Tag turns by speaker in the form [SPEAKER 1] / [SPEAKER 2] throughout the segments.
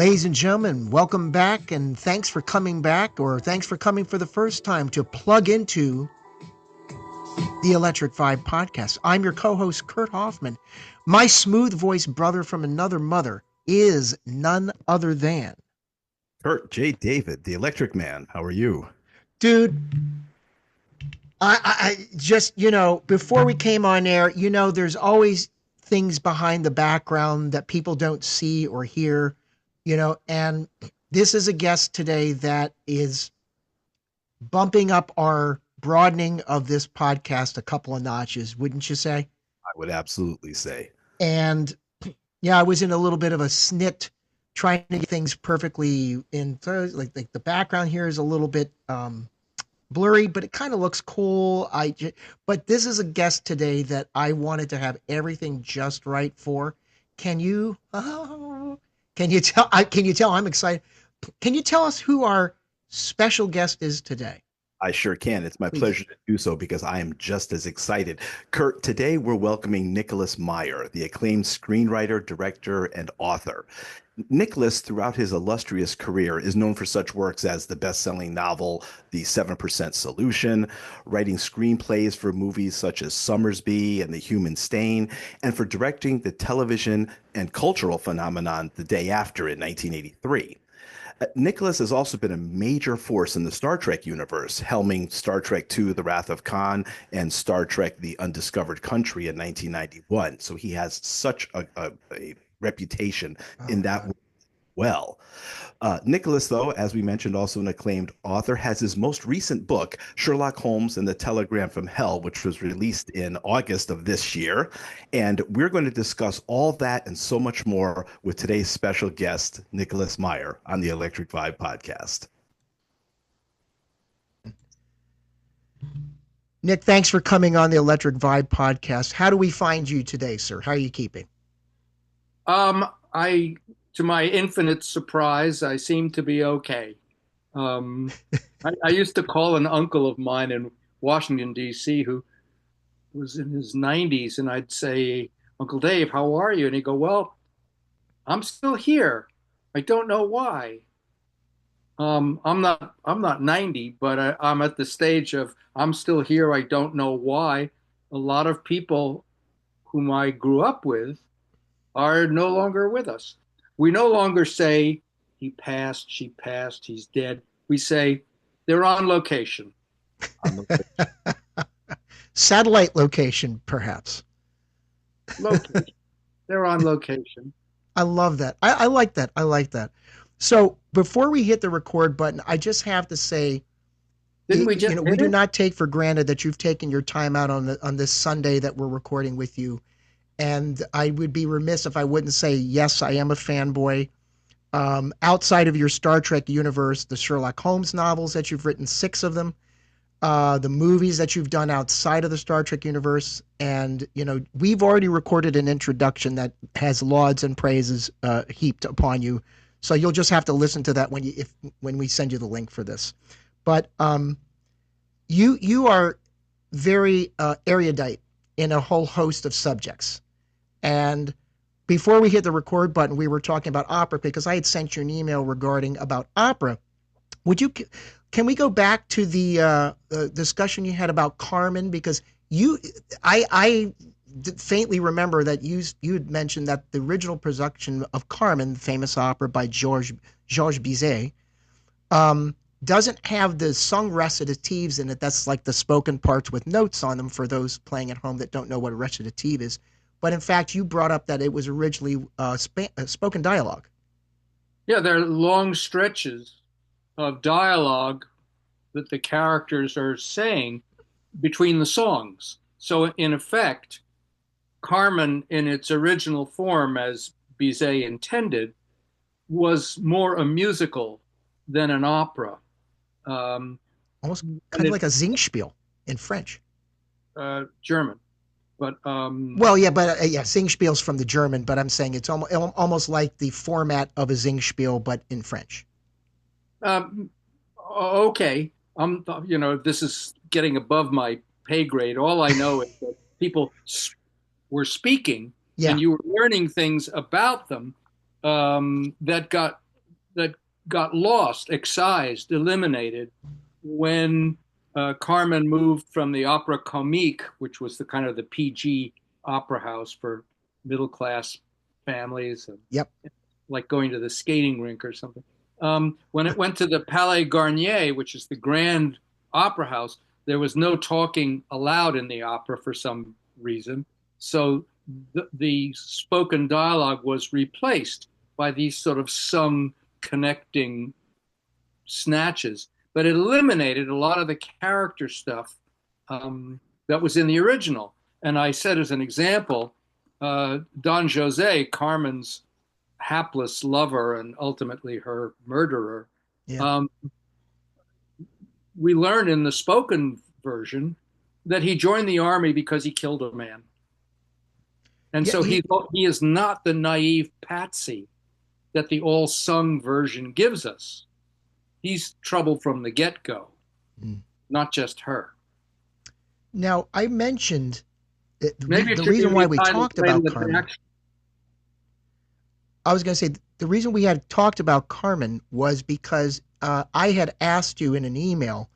[SPEAKER 1] Ladies and gentlemen, welcome back and thanks for coming back, or thanks for coming for the first time to plug into the Electric Vibe podcast. I'm your co-host, Kurt Hoffman. My smooth voiced brother from another mother is none other than
[SPEAKER 2] Kurt J. David, the Electric Man. How are you?
[SPEAKER 1] dude. I just, before we came on air, there's always things behind the background that people don't see or hear, and this is a guest today that is bumping up our broadening of this podcast a couple of notches, wouldn't you say?
[SPEAKER 2] I would absolutely say.
[SPEAKER 1] And yeah, I was in a little bit of a snit trying to get things perfectly in. Like the background here is a little bit blurry, but it kind of looks cool. But this is a guest today that I wanted to have everything just right for. Can you? Can you tell? Can you tell I'm excited? Can you tell us who our special guest is today?
[SPEAKER 2] I sure can. It's my
[SPEAKER 1] Please.
[SPEAKER 2] pleasure to do so because I am just as excited. Kurt, today we're welcoming Nicholas Meyer, the acclaimed screenwriter, director, and author. Nicholas, throughout his illustrious career, is known for such works as the best-selling novel The 7% Solution, writing screenplays for movies such as Summersby and The Human Stain, and for directing the television and cultural phenomenon The Day After in 1983. Nicholas has also been a major force in the Star Trek universe, helming Star Trek II, The Wrath of Khan, and Star Trek The Undiscovered Country in 1991. So he has such a reputation
[SPEAKER 1] Oh
[SPEAKER 2] in that
[SPEAKER 1] God.
[SPEAKER 2] well. Nicholas, though, as we mentioned, also an acclaimed author, has his most recent book, Sherlock Holmes and the Telegram from Hell, which was released in August of this year. And we're going to discuss all that and so much more with today's special guest, Nicholas Meyer, on the Electric Vibe podcast.
[SPEAKER 1] Nick, thanks for coming on the Electric Vibe podcast. How do we find you today, sir? How are you keeping?
[SPEAKER 3] I, to my infinite surprise, I seem to be okay. Um, I used to call an uncle of mine in Washington, D.C., who was in his 90s, and I'd say, Uncle Dave, how are you? And he'd go, well, I'm still here. I don't know why. I'm not 90, but I'm at the stage of I'm still here. I don't know why. A lot of people whom I grew up with are no longer with us. We no longer say he passed, she passed, he's dead. We say they're on location. On location.
[SPEAKER 1] Satellite location, perhaps.
[SPEAKER 3] Location. They're on location.
[SPEAKER 1] I love that. I like that. I like that. So before we hit the record button, I just have to say,
[SPEAKER 3] Didn't we just
[SPEAKER 1] we
[SPEAKER 3] hit
[SPEAKER 1] do
[SPEAKER 3] it?
[SPEAKER 1] not take for granted that you've taken your time out on this Sunday that we're recording with you. And I would be remiss if I wouldn't say, yes, I am a fanboy. Outside of your Star Trek universe, the Sherlock Holmes novels that you've written, six of them, the movies that you've done outside of the Star Trek universe, and we've already recorded an introduction that has lauds and praises heaped upon you. So you'll just have to listen to that when we send you the link for this. But you are very erudite in a whole host of subjects. And before we hit the record button, we were talking about opera because I had sent you an email regarding about opera. Can we go back to the discussion you had about Carmen? Because I faintly remember that you had mentioned that the original production of Carmen, the famous opera by Georges Bizet, doesn't have the sung recitatives in it. That's like the spoken parts with notes on them for those playing at home that don't know what a recitative is. But in fact, you brought up that it was originally spoken dialogue.
[SPEAKER 3] Yeah, there are long stretches of dialogue that the characters are saying between the songs. So, in effect, Carmen, in its original form as Bizet intended, was more a musical than an opera.
[SPEAKER 1] Almost
[SPEAKER 3] And
[SPEAKER 1] kind of like a Singspiel in French.
[SPEAKER 3] German. But
[SPEAKER 1] Well, yeah, but yeah, Singspiel's from the German, but I'm saying it's almost like the format of a Singspiel, but in French.
[SPEAKER 3] um, okay, this is getting above my pay grade. All I know is that people were speaking,
[SPEAKER 1] Yeah.
[SPEAKER 3] and you were learning things about them that got got lost, excised, eliminated when Carmen moved from the Opera Comique, which was the kind of the PG opera house for middle class families,
[SPEAKER 1] Yep.
[SPEAKER 3] like going to the skating rink or something. When it went to the Palais Garnier, which is the grand opera house, there was no talking allowed in the opera for some reason. So the spoken dialogue was replaced by these sort of sung connecting snatches, but it eliminated a lot of the character stuff that was in the original. And I said, as an example, Don Jose, Carmen's hapless lover and ultimately her murderer,
[SPEAKER 1] Yeah.
[SPEAKER 3] we learn in the spoken version that he joined the army because he killed a man. And
[SPEAKER 1] Yeah.
[SPEAKER 3] so he is not the naive patsy that the all sung version gives us. He's trouble from the get go, not just her.
[SPEAKER 1] Now, I mentioned
[SPEAKER 3] Maybe it
[SPEAKER 1] the
[SPEAKER 3] should be
[SPEAKER 1] reason why we
[SPEAKER 3] retitled
[SPEAKER 1] talked about
[SPEAKER 3] Fatal
[SPEAKER 1] Carmen.
[SPEAKER 3] Attraction.
[SPEAKER 1] I was going to say the reason we had talked about Carmen was because I had asked you in an email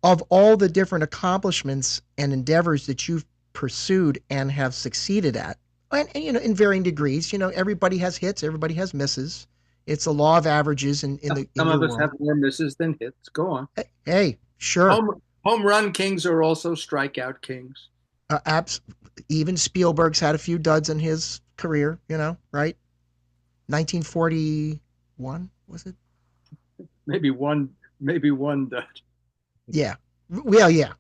[SPEAKER 1] of all the different accomplishments and endeavors that you've pursued and have succeeded at, and in varying degrees. Everybody has hits, everybody has misses. It's a law of averages in
[SPEAKER 3] Some
[SPEAKER 1] your
[SPEAKER 3] of us
[SPEAKER 1] world.
[SPEAKER 3] have more misses than hits. Go on.
[SPEAKER 1] Hey, sure.
[SPEAKER 3] Home run kings are also strikeout kings.
[SPEAKER 1] Abs- Even Spielberg's had a few duds in his career. Right? 1941 was it?
[SPEAKER 3] Maybe one dud.
[SPEAKER 1] Yeah. Well, yeah.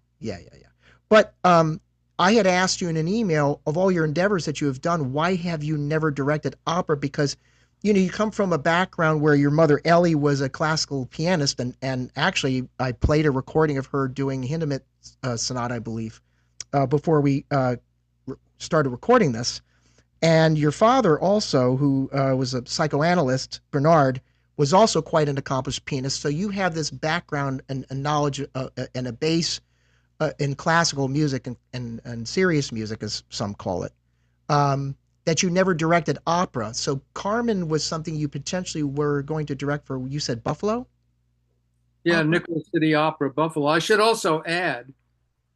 [SPEAKER 1] But I had asked you in an email of all your endeavors that you have done, why have you never directed opera? Because you come from a background where your mother Ellie was a classical pianist, and actually I played a recording of her doing Hindemith sonata, I believe, before we started recording this. And your father also, who was a psychoanalyst, Bernard, was also quite an accomplished pianist. So you have this background and knowledge and a base in classical music and serious music, as some call it, that you never directed opera. So Carmen was something you potentially were going to direct for, you said Buffalo
[SPEAKER 3] Yeah,
[SPEAKER 1] Opera?
[SPEAKER 3] Nickel City Opera, Buffalo. I should also add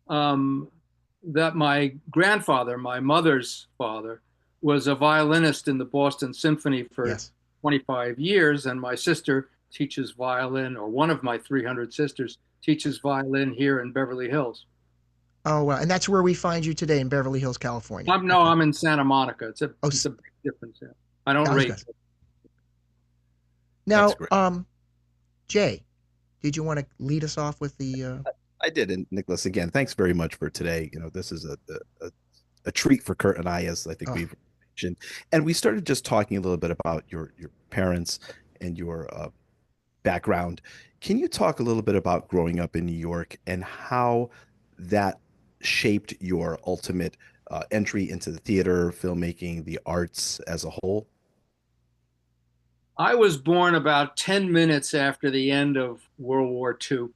[SPEAKER 3] um, that my grandfather, my mother's father, was a violinist in the Boston Symphony for
[SPEAKER 1] Yes.
[SPEAKER 3] 25 years, and my sister teaches violin, or one of my 300 sisters teaches violin here in Beverly Hills.
[SPEAKER 1] Oh, well, and that's where we find you today in Beverly Hills, California.
[SPEAKER 3] I'm no,
[SPEAKER 1] Okay.
[SPEAKER 3] I'm in Santa Monica. It's a
[SPEAKER 1] Oh,
[SPEAKER 3] it's a big difference. Yeah. I don't
[SPEAKER 1] I was
[SPEAKER 3] rate.
[SPEAKER 1] good.
[SPEAKER 2] That's
[SPEAKER 1] Now,
[SPEAKER 2] great.
[SPEAKER 1] Jay, did you want to lead us off with the?
[SPEAKER 2] I did. And Nicholas, again, thanks very much for today. This is a treat for Kurt and I, as I think
[SPEAKER 1] Oh,
[SPEAKER 2] we've mentioned. And we started just talking a little bit about your parents and your background. Can you talk a little bit about growing up in New York and how that shaped your ultimate entry into the theater, filmmaking, the arts as a whole?
[SPEAKER 3] I was born about 10 minutes after the end of World War II,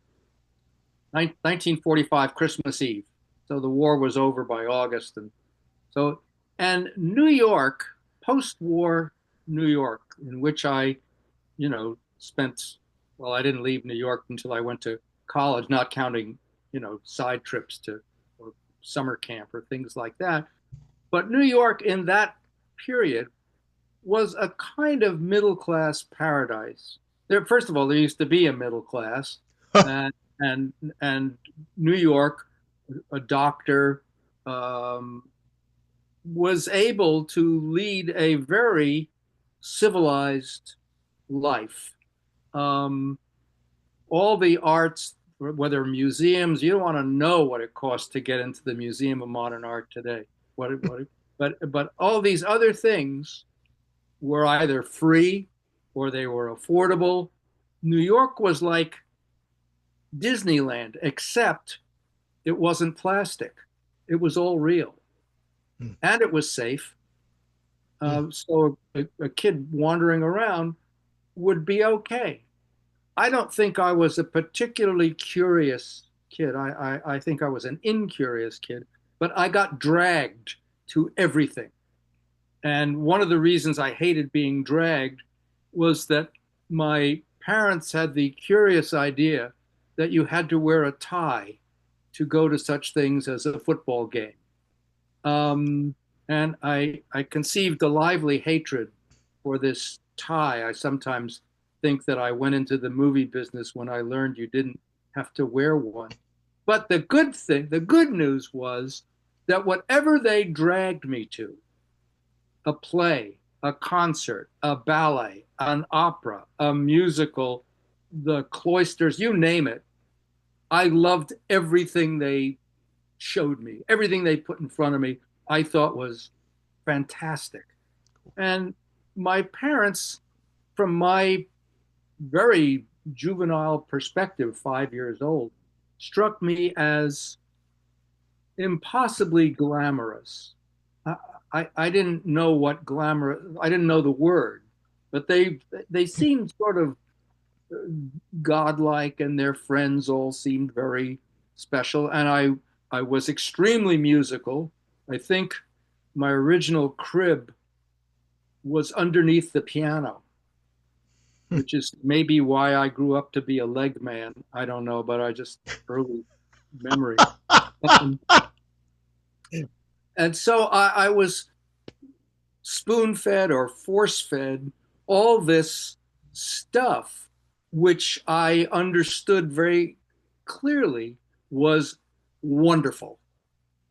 [SPEAKER 3] 1945, Christmas Eve. So the war was over by August. So, and New York, post-war New York, in which I, spent, well, I didn't leave New York until I went to college, not counting, side trips to or summer camp or things like that. But New York in that period was a kind of middle class paradise. There, first of all, there used to be a middle class, and and New York, a doctor, um, was able to lead a very civilized life. Um, all the arts, whether museums, you don't want to know what it costs to get into the Museum of Modern Art today. But all these other things were either free or they were affordable. New York was like Disneyland, except it wasn't plastic. It was all real
[SPEAKER 1] mm,
[SPEAKER 3] and it was safe.
[SPEAKER 1] mm.
[SPEAKER 3] So a kid wandering around would be okay. I don't think I was a particularly curious kid. I think I was an incurious kid, but I got dragged to everything. And one of the reasons I hated being dragged was that my parents had the curious idea that you had to wear a tie to go to such things as a football game. Um, and I conceived a lively hatred for this tie. I sometimes think that I went into the movie business when I learned you didn't have to wear one. But the good news was that whatever they dragged me to, a play, a concert, a ballet, an opera, a musical, the cloisters, you name it, I loved everything they showed me, everything they put in front of me, I thought was fantastic. And my parents, from my very juvenile perspective, 5 years old, struck me as impossibly glamorous. I didn't know what glamour, I didn't know the word, but they seemed sort of godlike, and their friends all seemed very special. And I was extremely musical. I think my original crib was underneath the piano, which is maybe why I grew up to be a leg man. I don't know, but I just early memory. Um, and so I was spoon fed or force fed all this stuff, which I understood very clearly was wonderful.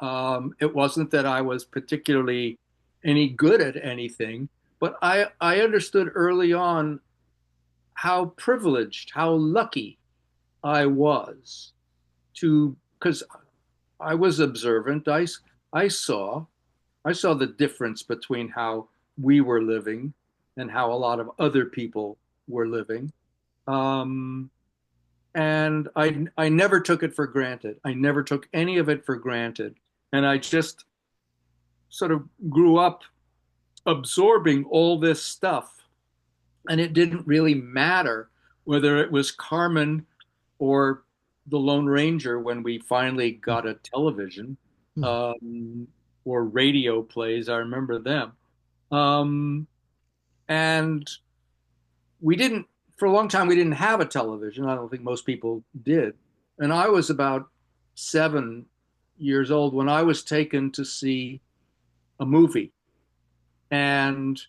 [SPEAKER 3] It wasn't that I was particularly any good at anything, but I understood early on how privileged, how lucky I was to, because I was observant. I saw I saw the difference between how we were living and how a lot of other people were living. Um, and I never took it for granted. I never took any of it for granted. And I just sort of grew up absorbing all this stuff. And it didn't really matter whether it was Carmen or the Lone Ranger when we finally got a television, um, or radio plays. I remember them. Um, and we didn't, for a long time, we didn't have a television. I don't think most people did. And I was about 7 years old when I was taken to see a movie. And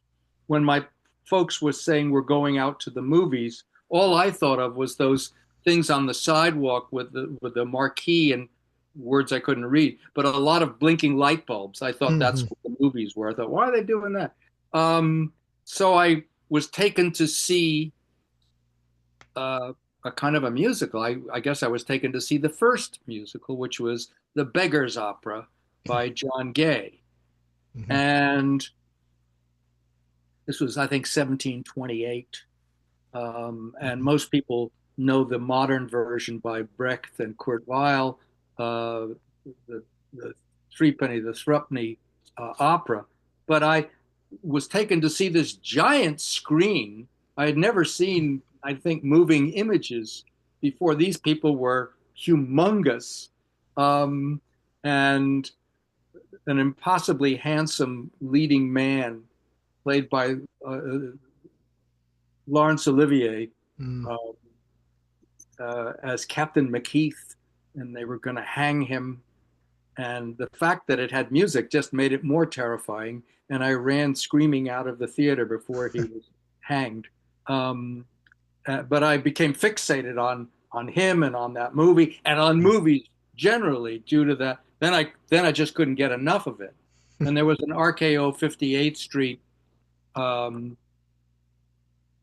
[SPEAKER 3] when my folks were saying we're going out to the movies, all I thought of was those things on the sidewalk with the marquee and words I couldn't read, but a lot of blinking light bulbs. I thought that's what the movies were. I thought, why are they doing that? So I was taken to see a kind of a musical. I guess I was taken to see the first musical, which was The Beggar's Opera by John Gay.
[SPEAKER 1] Mm-hmm.
[SPEAKER 3] And this was, I think, 1728. And most people know the modern version by Brecht and Kurt Weill, the Threepenny, the Thruppenny opera. But I was taken to see this giant screen. I had never seen, I think, moving images before. These people were humongous, and an impossibly handsome leading man played by Laurence Olivier as Captain McKeith, and they were going to hang him. And the fact that it had music just made it more terrifying. And I ran screaming out of the theater before he was hanged. But I became fixated on him and on that movie and on movies generally due to that. Then I just couldn't get enough of it. And there was an RKO 58th Street.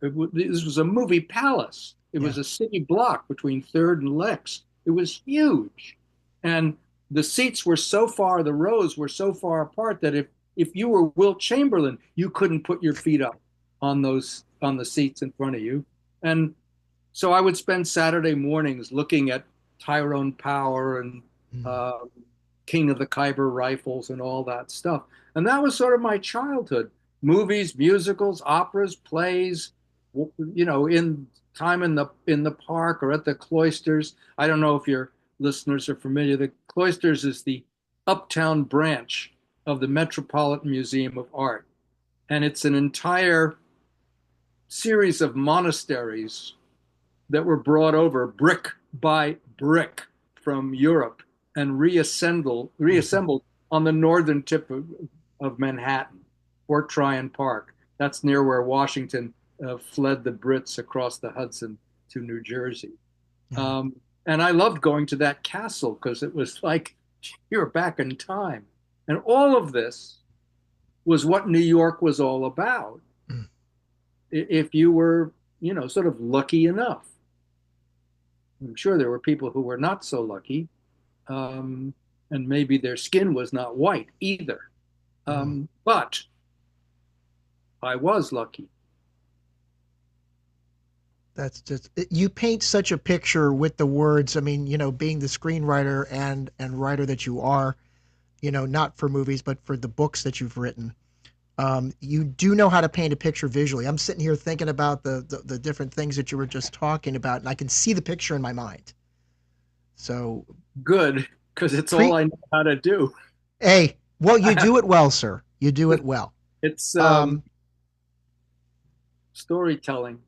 [SPEAKER 3] This was a movie palace. It was a city block between 3rd and Lex. It was huge. And the seats were so far, the rows were so far apart that if you were Wilt Chamberlain, you couldn't put your feet up on the seats in front of you. And so I would spend Saturday mornings looking at Tyrone Power and King of the Khyber Rifles and all that stuff. And that was sort of my childhood. Movies, musicals, operas, plays, in time in the park or at the cloisters. I don't know if your listeners are familiar. The cloisters is the uptown branch of the Metropolitan Museum of Art. And it's an entire series of monasteries that were brought over brick by brick from Europe and reassembled on the northern tip of Manhattan, Fort Tryon Park. That's near where Washington fled the Brits across the Hudson to New Jersey.
[SPEAKER 1] Yeah.
[SPEAKER 3] Um, and I loved going to that castle because it was like you're back in time. And all of this was what New York was all about.
[SPEAKER 1] Mm.
[SPEAKER 3] If you were, sort of lucky enough. I'm sure there were people who were not so lucky, um, and maybe their skin was not white either.
[SPEAKER 1] Mm.
[SPEAKER 3] But I was lucky.
[SPEAKER 1] That's just you paint such a picture with the words. I mean, being the screenwriter and writer that you are, not for movies but for the books that you've written. You do know how to paint a picture visually. I'm sitting here thinking about the different things that you were just talking about, and I can see the picture in my mind. So,
[SPEAKER 3] Good, because it's all
[SPEAKER 1] pre,
[SPEAKER 3] I know how to do.
[SPEAKER 1] hey, well, you do it well, sir. You do it well.
[SPEAKER 3] It's
[SPEAKER 1] Um,
[SPEAKER 3] storytelling.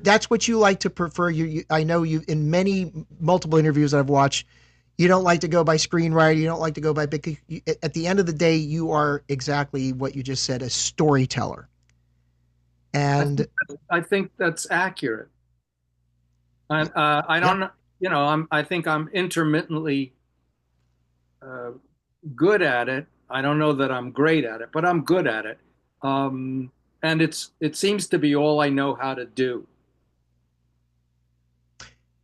[SPEAKER 1] that's what you like to prefer. I know you in many multiple interviews that I've watched. You don't like to go by screenwriter. You don't like to go by big. At the end of the day, you are exactly what you just said, a storyteller.
[SPEAKER 3] I
[SPEAKER 1] And
[SPEAKER 3] think, I think that's accurate. And I
[SPEAKER 1] yeah,
[SPEAKER 3] don't, I think I'm intermittently uh, good at it. I don't know that I'm great at it, but I'm good at it. And it seems to be all I know how to do.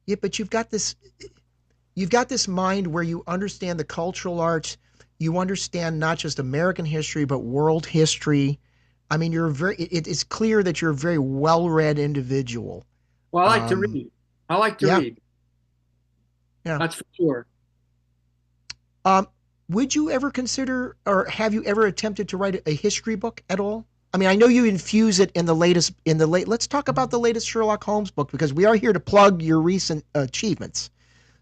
[SPEAKER 1] yeah, but you've got this mind where you understand the cultural arts, you understand not just American history but world history. I mean, it's clear that you're a very well-read individual.
[SPEAKER 3] Well, I like to
[SPEAKER 1] um
[SPEAKER 3] read. I like to
[SPEAKER 1] yeah,
[SPEAKER 3] read.
[SPEAKER 1] yeah.
[SPEAKER 3] That's for sure.
[SPEAKER 1] um would you ever consider, or have you ever attempted to write a history book at all? I mean, I know you infuse it in the late let's talk about the latest Sherlock Holmes book, because we are here to plug your recent achievements.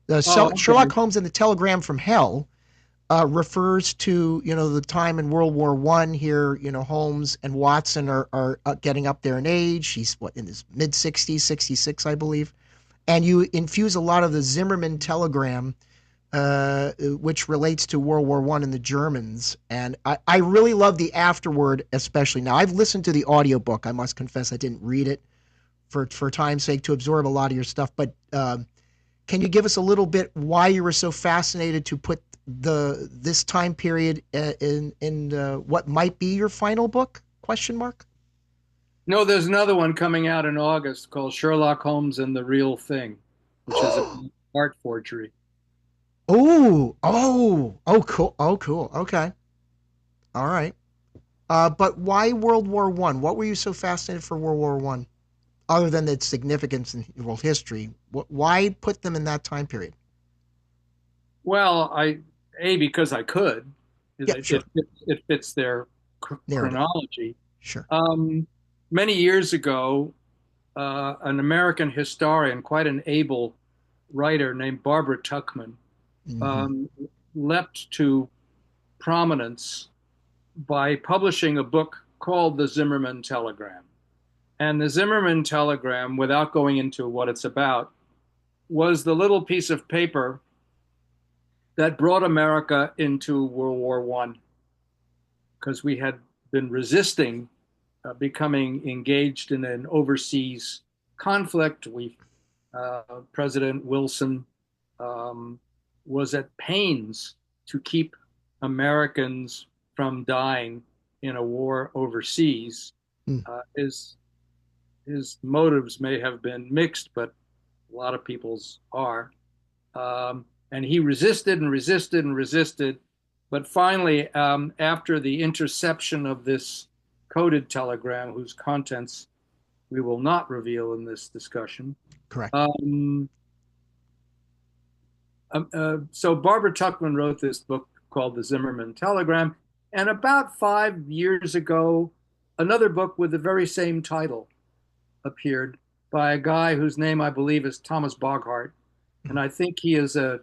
[SPEAKER 3] Oh,
[SPEAKER 1] Sherlock
[SPEAKER 3] okay.
[SPEAKER 1] Holmes and the Telegram from Hell refers to the time in World War One. Here, Holmes and Watson are getting up there in age. He's what, in his mid 60s, 66, I believe. And you infuse a lot of the Zimmerman telegram, which relates to World War One and the Germans. And I really love the afterword, especially. Now, I've listened to the audiobook. I must confess I didn't read it for time's sake to absorb a lot of your stuff. But can you give us a little bit why you were so fascinated to put this time period in what might be your final book? Question mark.
[SPEAKER 3] No, there's another one coming out in August called Sherlock Holmes and the Real Thing, which is a art forgery.
[SPEAKER 1] Cool. Oh, cool. Okay. All right. But why World War One? What were you so fascinated for World War One, other than its significance in world history? Why put them in that time period?
[SPEAKER 3] Well, because I could.
[SPEAKER 1] Yeah,
[SPEAKER 3] It
[SPEAKER 1] sure.
[SPEAKER 3] it fits their
[SPEAKER 1] Narrative.
[SPEAKER 3] chronology.
[SPEAKER 1] Sure.
[SPEAKER 3] Um, Many years ago, an American historian, quite an able writer named Barbara Tuchman,
[SPEAKER 1] Hmm.
[SPEAKER 3] um, leapt to prominence by publishing a book called The Zimmerman Telegram. And the Zimmerman Telegram, without going into what it's about, was the little piece of paper that brought America into World War One, because we had been resisting becoming engaged in an overseas conflict. President Wilson um, was at pains to keep Americans from dying in a war overseas.
[SPEAKER 1] Mm.
[SPEAKER 3] His motives may have been mixed, but a lot of people's are. And he resisted and resisted and resisted. But finally, after the interception of this coded telegram, whose contents we will not reveal in this discussion,
[SPEAKER 1] Correct.
[SPEAKER 3] um, so Barbara Tuchman wrote this book called The Zimmerman Telegram. And about 5 years ago, another book with the very same title appeared by a guy whose name I believe is Thomas Boghart. And I think he is a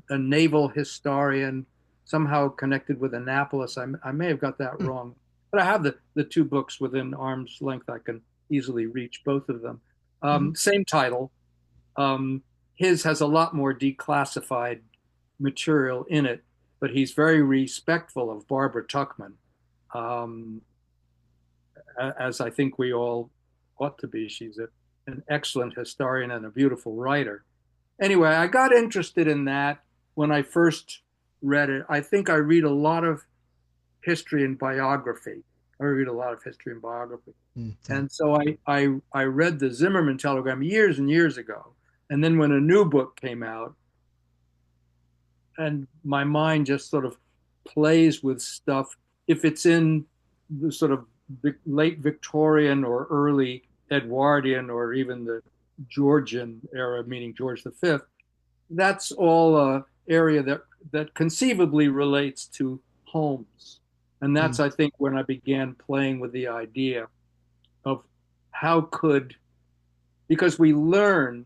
[SPEAKER 3] naval historian, somehow connected with Annapolis. I may have got that
[SPEAKER 1] Mm.
[SPEAKER 3] wrong, but I have the two books within arm's length. I can easily reach both of them.
[SPEAKER 1] Mhm.
[SPEAKER 3] Same title. Um, his has a lot more declassified material in it, but he's very respectful of Barbara Tuchman, um, as I think we all ought to be. She's an excellent historian and a beautiful writer. Anyway, I got interested in that when I first read it. I think I read a lot of history and biography. I read a lot of history and biography.
[SPEAKER 1] Mm.
[SPEAKER 3] And so I read the Zimmerman telegram years and years ago. And then when a new book came out, and my mind just sort of plays with stuff, if it's in the sort of late Victorian or early Edwardian or even the Georgian era, meaning George V, that's all a area that conceivably relates to Holmes. And
[SPEAKER 1] Mm.
[SPEAKER 3] that's, I think, when I began playing with the idea of how could, because we learn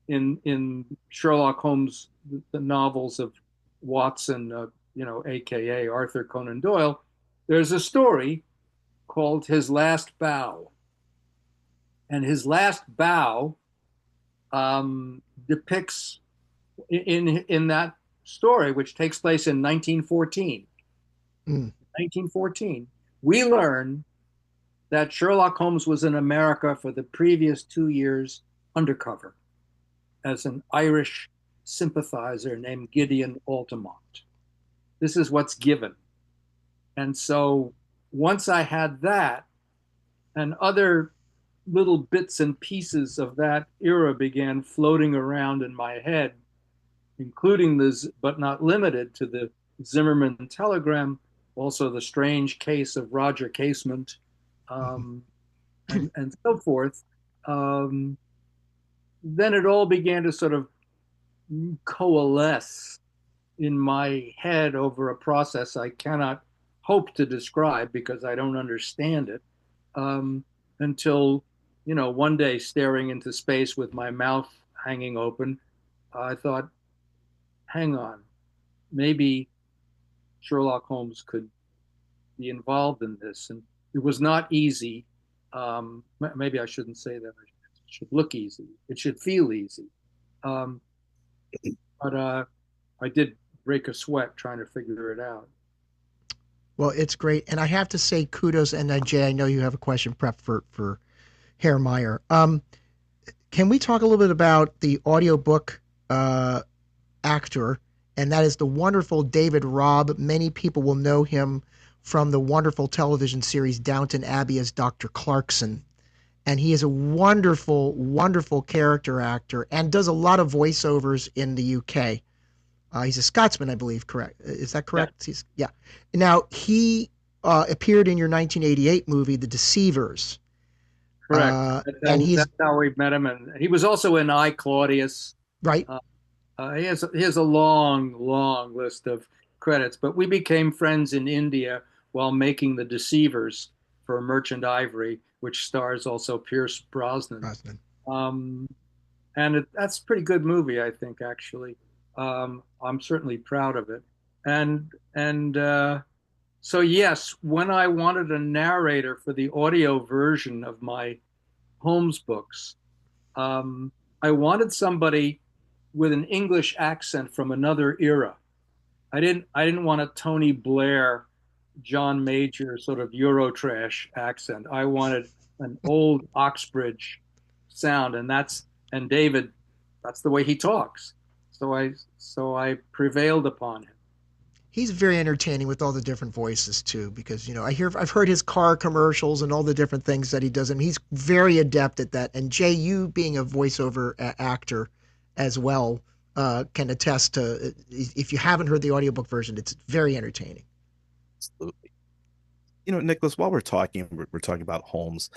[SPEAKER 3] in Sherlock Holmes, the novels of Watson, AKA Arthur Conan Doyle, there's a story called His Last Bow. And His Last Bow depicts in that story, which takes place in 1914.
[SPEAKER 1] Mm.
[SPEAKER 3] 1914, we learn that Sherlock Holmes was in America for the previous 2 years undercover as an Irish sympathizer named Gideon Altamont. This is what's given. And so once I had that and other little bits and pieces of that era began floating around in my head, including this, but not limited to the Zimmerman telegram, also the strange case of Roger Casement, um, and so forth. Um, then it all began to sort of coalesce in my head over a process I cannot hope to describe because I don't understand it, um, until, one day staring into space with my mouth hanging open, I thought, hang on, maybe Sherlock Holmes could be involved in this. And it was not easy. Maybe I shouldn't say that. It should look easy. It should feel easy. Um, but I did break a sweat trying to figure it out.
[SPEAKER 1] Well, it's great, and I have to say kudos. And Jay, I know you have a question prep for Herr Meyer. Can we talk a little bit about the audiobook uh, actor, and that is the wonderful David Robb. Many people will know him from the wonderful television series Downton Abbey as Dr. Clarkson. And he is a wonderful, wonderful character actor and does a lot of voiceovers in the UK. He's a Scotsman, I believe. Correct? Is that
[SPEAKER 3] Yeah,
[SPEAKER 1] correct? Yeah. Now he appeared in your 1988 movie, The Deceivers,
[SPEAKER 3] correct.
[SPEAKER 1] and he's
[SPEAKER 3] That's how we met him, and he was also in I Claudius.
[SPEAKER 1] right.
[SPEAKER 3] Uh, he has a long, long list of credits, but we became friends in India while making The Deceivers for Merchant Ivory, which stars also Pierce Brosnan.
[SPEAKER 1] Brosnan.
[SPEAKER 3] Um, and that's a pretty good movie, I think, actually. I'm certainly proud of it. And so yes, when I wanted a narrator for the audio version of my Holmes books, um, I wanted somebody with an English accent from another era. I didn't want a Tony Blair, John Major sort of Eurotrash accent. I wanted an old Oxbridge sound, and David, that's the way he talks. So I prevailed upon him.
[SPEAKER 1] He's very entertaining with all the different voices too, because I've heard his car commercials and all the different things that he does. I mean, he's very adept at that. And Jay, you being a voiceover actor as well, can attest to, if you haven't heard the audiobook version, it's very entertaining.
[SPEAKER 2] Absolutely. Nicholas, while we're talking about Holmes.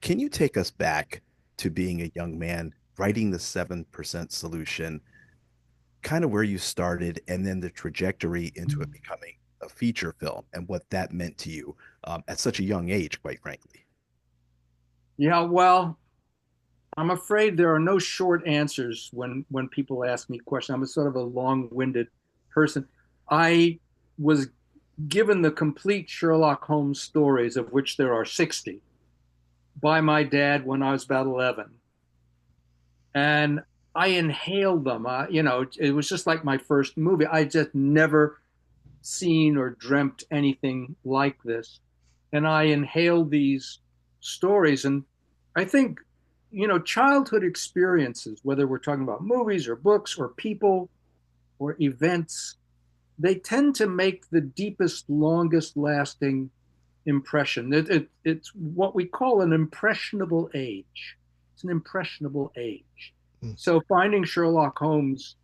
[SPEAKER 2] Can you take us back to being a young man writing the 7% solution, kind of where you started, and then the trajectory into it becoming a feature film and what that meant to you at such a young age, quite frankly?
[SPEAKER 3] Yeah, well, I'm afraid there are no short answers when people ask me questions. I'm a sort of a long-winded person. I was given the complete Sherlock Holmes stories, of which there are 60, by my dad when I was about 11. and I inhaled them. It was just like my first movie. I just never seen or dreamt anything like this. And I inhaled these stories. And I think, childhood experiences, whether we're talking about movies or books or people or events, they tend to make the deepest, longest lasting impression. It's what we call an impressionable age. It's an impressionable age.
[SPEAKER 1] Mm.
[SPEAKER 3] So finding Sherlock Holmes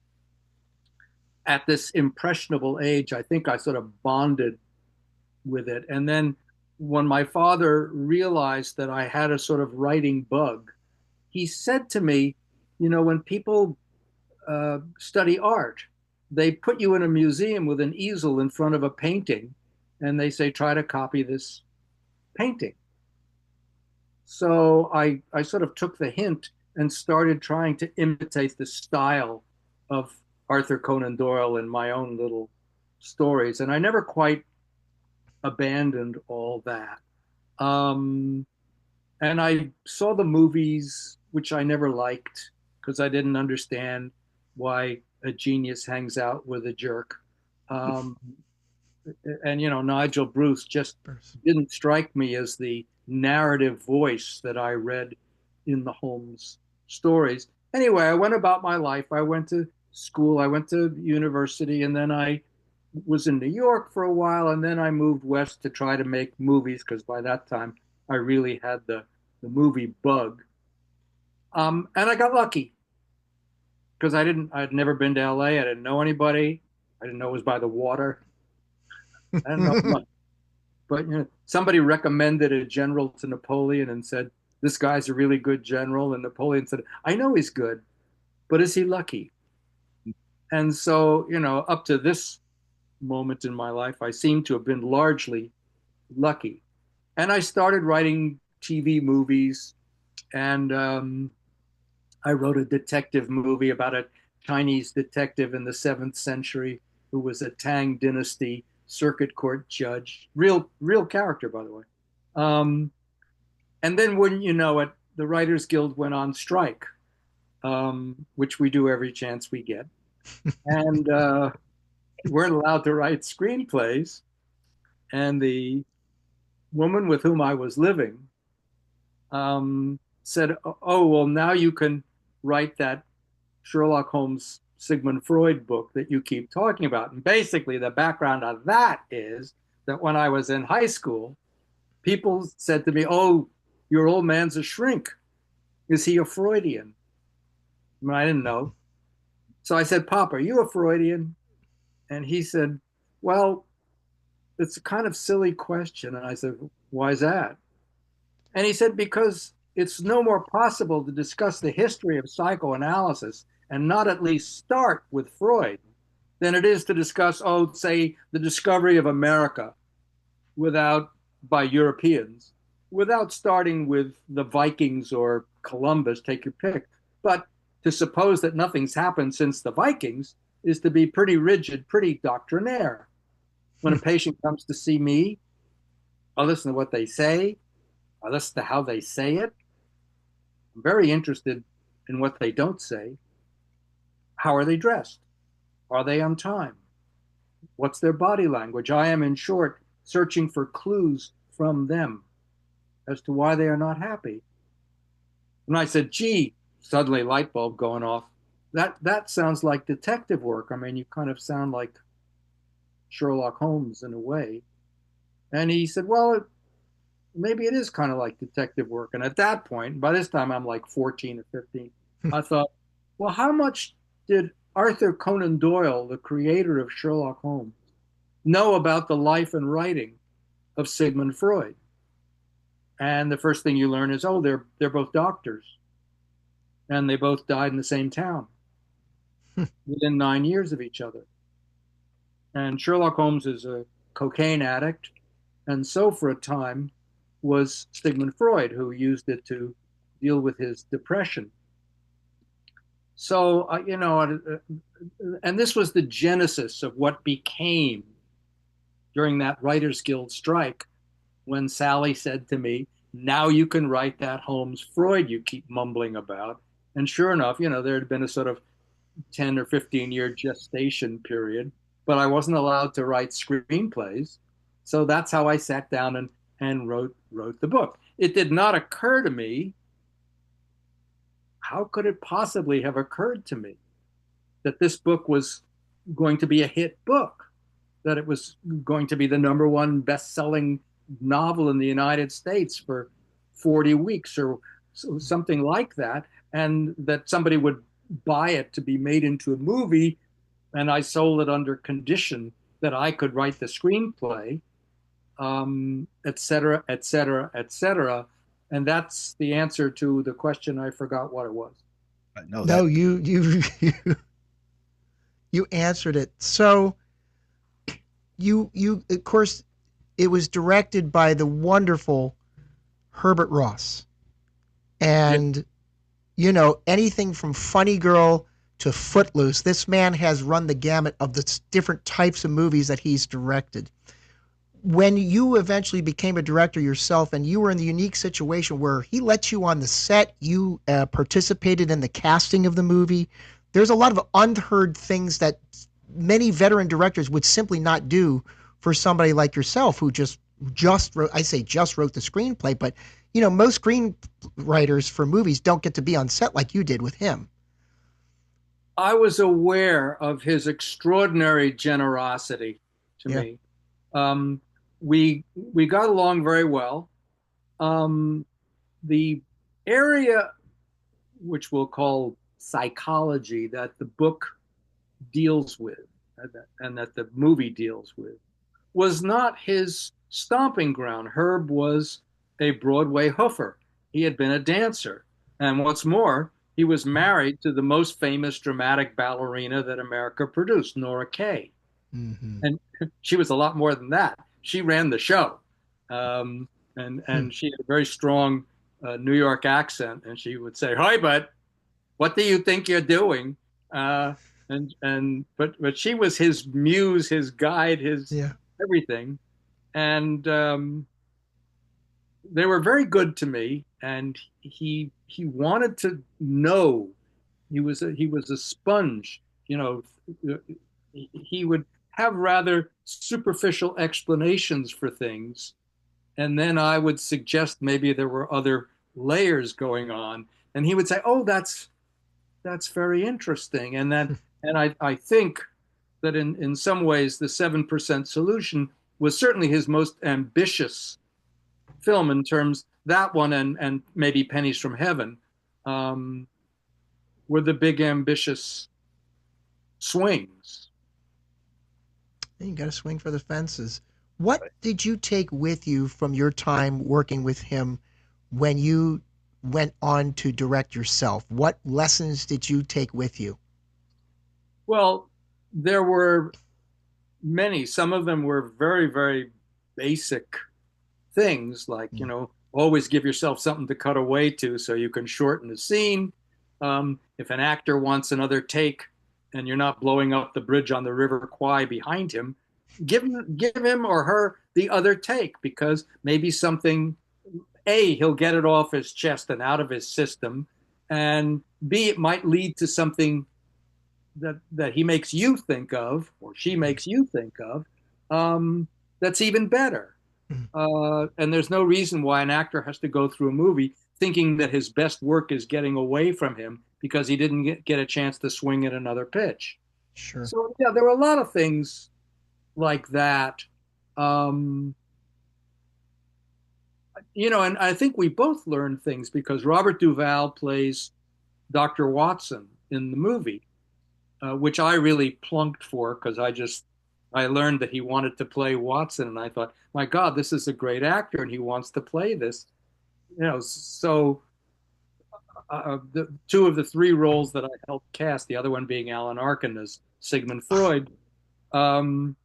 [SPEAKER 3] at this impressionable age, I think I sort of bonded with it. And then when my father realized that I had a sort of writing bug, he said to me, when people study art, they put you in a museum with an easel in front of a painting and they say, try to copy this painting. So I sort of took the hint and started trying to imitate the style of Arthur Conan Doyle in my own little stories. And I never quite abandoned all that. Um, and I saw the movies, which I never liked because I didn't understand why a genius hangs out with a jerk. Um, and Nigel Bruce just didn't strike me as the narrative voice that I read in the Holmes stories. Anyway, I went about my life. I went to school, I went to university, and then I was in New York for a while, and then I moved west to try to make movies because by that time I really had the movie bug. And I got lucky because I'd never been to LA. I didn't know anybody. I didn't know it was by the water. I didn't know much. But somebody recommended a general to Napoleon and said, "This guy's a really good general." And Napoleon said, "I know he's good, but is he lucky?" And so, up to this moment in my life, I seem to have been largely lucky. And I started writing TV movies, and I wrote a detective movie about a Chinese detective in the 7th century who was a Tang Dynasty circuit court judge. Real character, by the way. Um, and then, wouldn't you know it, the Writers Guild went on strike, which we do every chance we get. And weren't allowed to write screenplays. And the woman with whom I was living said, "Oh, well, now you can write that Sherlock Holmes Sigmund Freud book that you keep talking about." And basically, the background of that is that when I was in high school, people said to me, "Oh, your old man's a shrink. Is he a Freudian?" I didn't know. So I said, "Pop, are you a Freudian?" And he said, "Well, it's a kind of silly question." And I said, "Why is that?" And he said, "Because it's no more possible to discuss the history of psychoanalysis and not at least start with Freud than it is to discuss, oh, say, the discovery of America without, by Europeans, without starting with the Vikings or Columbus, take your pick. But to suppose that nothing's happened since the Vikings is to be pretty rigid, pretty doctrinaire. When a patient comes to see me, I listen to what they say, I listen to how they say it. I'm very interested in what they don't say. How are they dressed? Are they on time? What's their body language? I am, in short, searching for clues from them as to why they are not happy. And I said, "Gee," suddenly light bulb going off. That sounds like detective work. I mean, you kind of sound like Sherlock Holmes in a way. And he said, "Well, maybe it is kind of like detective work." And at that point, by this time I'm like 14 or 15, I thought, well, how much did Arthur Conan Doyle, the creator of Sherlock Holmes, know about the life and writing of Sigmund Freud? And the first thing you learn is, oh, they're both doctors, and they both died in the same town within 9 years of each other. And Sherlock Holmes is a cocaine addict, and so for a time was Sigmund Freud, who used it to deal with his depression. So, and this was the genesis of what became, during that Writers Guild strike, when Sally said to me, "Now you can write that Holmes Freud you keep mumbling about." And sure enough, there had been a sort of 10 or 15-year gestation period, but I wasn't allowed to write screenplays. So that's how I sat down and wrote the book. It did not occur to me, how could it possibly have occurred to me that this book was going to be a hit book, that it was going to be the number one best-selling novel in the United States for 40 weeks or something like that, and that somebody would buy it to be made into a movie, and I sold it under condition that I could write the screenplay, et cetera, et cetera, et cetera. And that's the answer to the question. I forgot what it was.
[SPEAKER 2] No,
[SPEAKER 1] No,
[SPEAKER 2] that
[SPEAKER 1] you answered it. So you of course it was directed by the wonderful Herbert Ross.
[SPEAKER 3] Yeah.
[SPEAKER 1] And anything from Funny Girl to Footloose, this man has run the gamut of the different types of movies that he's directed. When you eventually became a director yourself and you were in the unique situation where he let you on the set, you participated in the casting of the movie, there's a lot of unheard things that many veteran directors would simply not do for somebody like yourself who just wrote, I say just wrote the screenplay, but most screenwriters for movies don't get to be on set like you did with him.
[SPEAKER 3] I was aware of his extraordinary generosity to
[SPEAKER 1] Yeah.
[SPEAKER 3] me. Um, we got along very well. Um, the area which we'll call psychology that the book deals with and that the movie deals with was not his stomping ground. Herb was a Broadway hoofer. He had been a dancer. And what's more, he was married to the most famous dramatic ballerina that America produced, Nora Kay.
[SPEAKER 1] Mm-hmm.
[SPEAKER 3] And she was a lot more than that. She ran the show. And she had a very strong New York accent. And she would say, "Hi, bud, what do you think you're doing?" Uh, but she was his muse, his guide, his
[SPEAKER 1] Yeah.
[SPEAKER 3] everything. And they were very good to me. And he wanted to know. He was a sponge. He would have rather superficial explanations for things, and then I would suggest maybe there were other layers going on, and he would say, "Oh, that's very interesting," and I think that in some ways the 7% Solution was certainly his most ambitious film in terms that one and maybe Pennies from Heaven um, were the big ambitious swings.
[SPEAKER 1] You got to swing for the fences. What did you take with you from your time working with him when you went on to direct yourself? What lessons did you take with you?
[SPEAKER 3] Well, there were many. Some of them were very, very basic things, like,
[SPEAKER 1] Mm.
[SPEAKER 3] always give yourself something to cut away to so you can shorten the scene. If an actor wants another take and you're not blowing up the bridge on the River Kwai behind him, give him or her the other take, because maybe something, A, he'll get it off his chest and out of his system, and B, it might lead to something that he makes you think of or she makes you think of, that's even better.
[SPEAKER 1] Mm.
[SPEAKER 3] And there's no reason why an actor has to go through a movie thinking that his best work is getting away from him because he didn't get a chance to swing at another pitch.
[SPEAKER 1] Sure.
[SPEAKER 3] So yeah, there were a lot of things like that. Um, and I think we both learned things because Robert Duvall plays Dr. Watson in the movie, which I really plunked for because I learned that he wanted to play Watson, and I thought, my God, this is a great actor, and he wants to play this. So the two of the three roles that I helped cast, the other one being Alan Arkin as Sigmund Freud, um,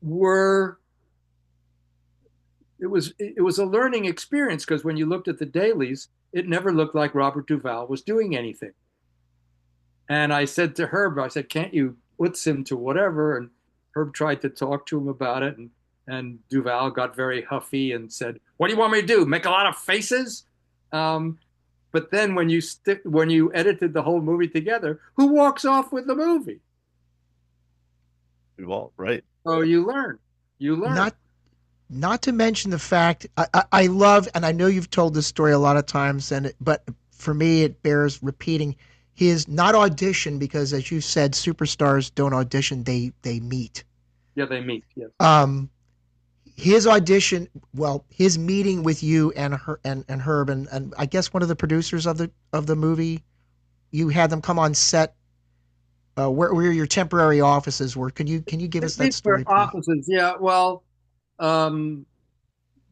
[SPEAKER 3] were it was a learning experience because when you looked at the dailies, it never looked like Robert Duvall was doing anything. And I said to Herb, I said, "Can't you put him to whatever?" And Herb tried to talk to him about it, and Duvall got very huffy and said, "What do you want me to do? Make a lot of faces?" Um, But then when you edited the whole movie together, who walks off with the movie?
[SPEAKER 2] Well, right.
[SPEAKER 3] So you learn.
[SPEAKER 1] Not not to mention the fact I love, and I know you've told this story a lot of times, but for me it bears repeating. His not audition because, as you said, superstars don't audition; they meet.
[SPEAKER 3] Yeah, they meet. Yes.
[SPEAKER 1] Um, his audition, well, his meeting with you and and Herb and I guess one of the producers of the movie, you had them come on set. Where your temporary offices were. Can you give us that
[SPEAKER 3] These were
[SPEAKER 1] story, please?
[SPEAKER 3] opposites. Yeah. Well, um,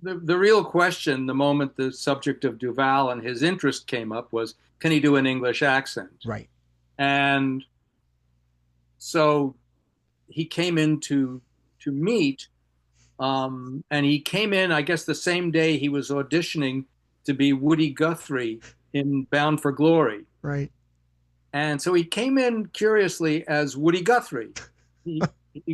[SPEAKER 3] the real question, the moment the subject of Duval and his interest came up, was can he do an English accent?
[SPEAKER 1] Right.
[SPEAKER 3] And so he came in to meet, and he came in, I guess, the same day he was auditioning to be Woody Guthrie in Bound for Glory.
[SPEAKER 1] Right.
[SPEAKER 3] And so he came in curiously as Woody Guthrie. He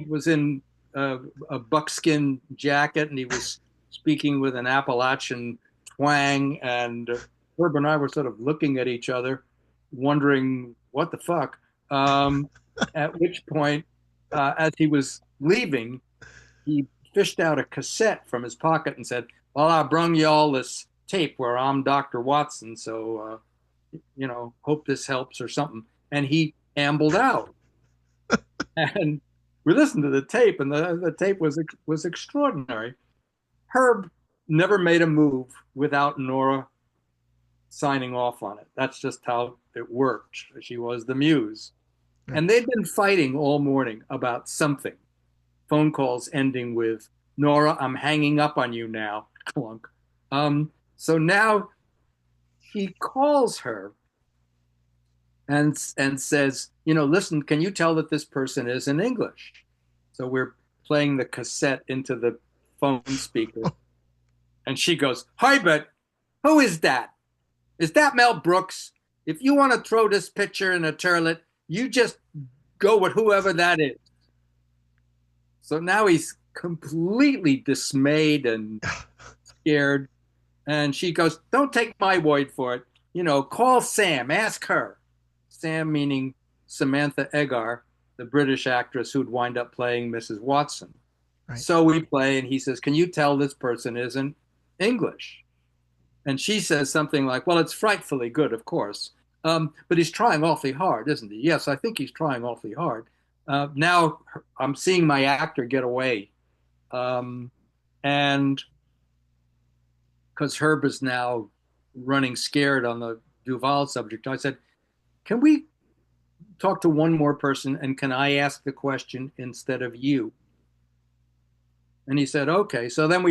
[SPEAKER 3] was in a buckskin jacket and he was speaking with an Appalachian twang. And Herb and I were sort of looking at each other, wondering what the fuck. At which point, as he was leaving, he fished out a cassette from his pocket and said, "Well, I brung you all this tape where I'm Dr. Watson, so hope this helps or something." And he ambled out. And we listened to the tape, and the tape was extraordinary. Herb never made a move without Nora signing off on it. That's just how it worked. She was the muse.
[SPEAKER 1] Right.
[SPEAKER 3] And they'd been fighting all morning about something. Phone calls ending with, "Nora, I'm hanging up on you now." Clunk. So now he calls her and says, "Listen, can you tell that this person is in English?" So we're playing the cassette into the phone speaker, and she goes, "Hi, but who is that? Is that Mel Brooks? If you want to throw this picture in a toilet, you just go with whoever that is." So now he's completely dismayed and scared. And she goes, "Don't take my word for it. Call Sam, ask her." Sam meaning Samantha Eggar, the British actress who'd wind up playing Mrs. Watson.
[SPEAKER 1] Right.
[SPEAKER 3] So we play, and he says, "Can you tell this person isn't English?" And she says something like, "Well, it's frightfully good, of course. But he's trying awfully hard, isn't he?" "Yes, I think he's trying awfully hard." Now I'm seeing my actor get away. And because Herb is now running scared on the Duval subject, I said, "Can we talk to one more person, and can I ask the question instead of you?" And he said, "Okay." So then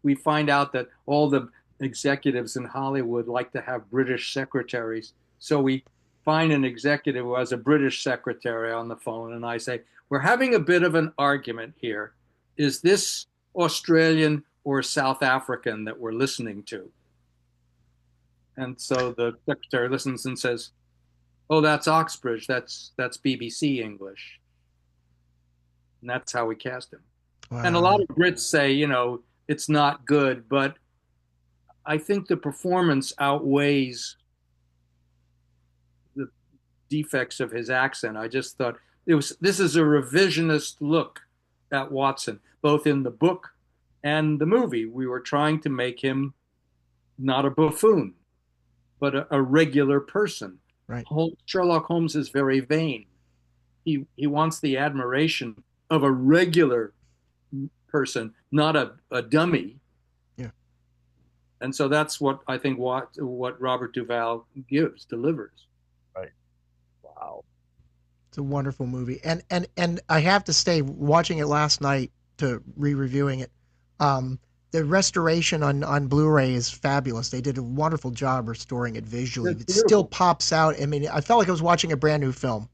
[SPEAKER 3] we find out that all the executives in Hollywood like to have British secretaries. So we find an executive who has a British secretary on the phone, and I say, "We're having a bit of an argument here. Is this Australian or South African that we're listening to?" And so the secretary listens and says, "Oh, that's Oxbridge. That's BBC English." And that's how we cast him. And a lot
[SPEAKER 1] Wow.
[SPEAKER 3] of Brits say, it's not good, but I think the performance outweighs the defects of his accent. I just thought this is a revisionist look at Watson, both in the book and the movie. We were trying to make him not a buffoon, but a regular person.
[SPEAKER 1] Right.
[SPEAKER 3] Sherlock Holmes is very vain. He wants the admiration of a regular person, not a dummy.
[SPEAKER 1] Yeah.
[SPEAKER 3] And so that's what I think what Robert Duvall delivers.
[SPEAKER 2] Right. Wow.
[SPEAKER 1] It's a wonderful movie, and I have to say, watching it last night to re-reviewing it, the restoration on Blu-ray is fabulous. They did a wonderful job restoring it visually.
[SPEAKER 3] It's
[SPEAKER 1] It still
[SPEAKER 3] beautiful.
[SPEAKER 1] pops out. I mean, I felt like I was watching a brand new film.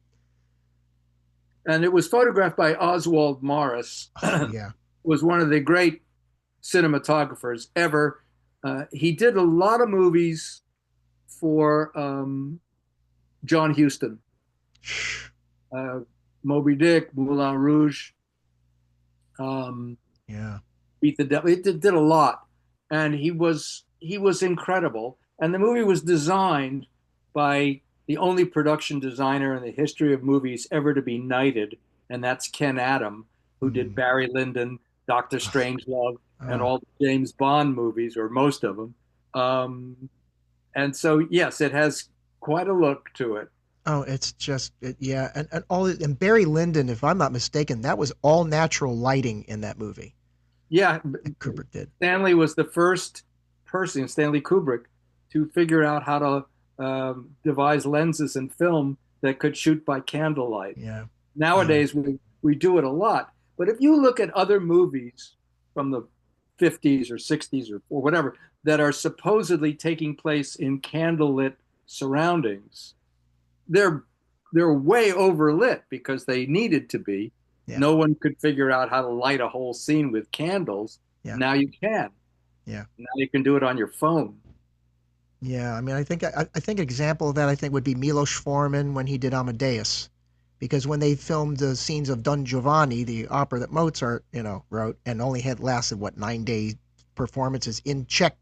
[SPEAKER 3] And it was photographed by Oswald Morris,
[SPEAKER 1] Oh yeah.
[SPEAKER 3] was one of the great cinematographers ever. He did a lot of movies for John Huston, uh, Moby Dick, Moulin Rouge, um,
[SPEAKER 1] Yeah.
[SPEAKER 3] Beat the Devil. It did a lot, and he was incredible. And the movie was designed by the only production designer in the history of movies ever to be knighted, and that's Ken Adam, who did
[SPEAKER 1] Mm.
[SPEAKER 3] Barry Lyndon, Doctor Strangelove, and
[SPEAKER 1] Oh,
[SPEAKER 3] all the James Bond movies, or most of them. And so, yes, it has quite a look to it.
[SPEAKER 1] oh, it's just yeah, and and Barry Lyndon, if I'm not mistaken, that was all natural lighting in that movie
[SPEAKER 3] Yeah,
[SPEAKER 1] that Kubrick did.
[SPEAKER 3] Stanley was the first person, Stanley Kubrick, to figure out how to devise lenses and film that could shoot by candlelight.
[SPEAKER 1] Yeah, yeah,
[SPEAKER 3] Nowadays, we do it a lot. But if you look at other movies from the 50s or 60s or whatever that are supposedly taking place in candlelit surroundings, they're they're way overlit because they needed to be.
[SPEAKER 1] yeah,
[SPEAKER 3] No one could figure out how to light a whole scene with candles.
[SPEAKER 1] yeah,
[SPEAKER 3] Now you can.
[SPEAKER 1] yeah.
[SPEAKER 3] Now you can do it on your phone.
[SPEAKER 1] Yeah, I mean, I think an example of that I think would be Milos Forman when he did Amadeus, because when they filmed the scenes of Don Giovanni, the opera that Mozart wrote, and only had lasted what 9 day performances in Czech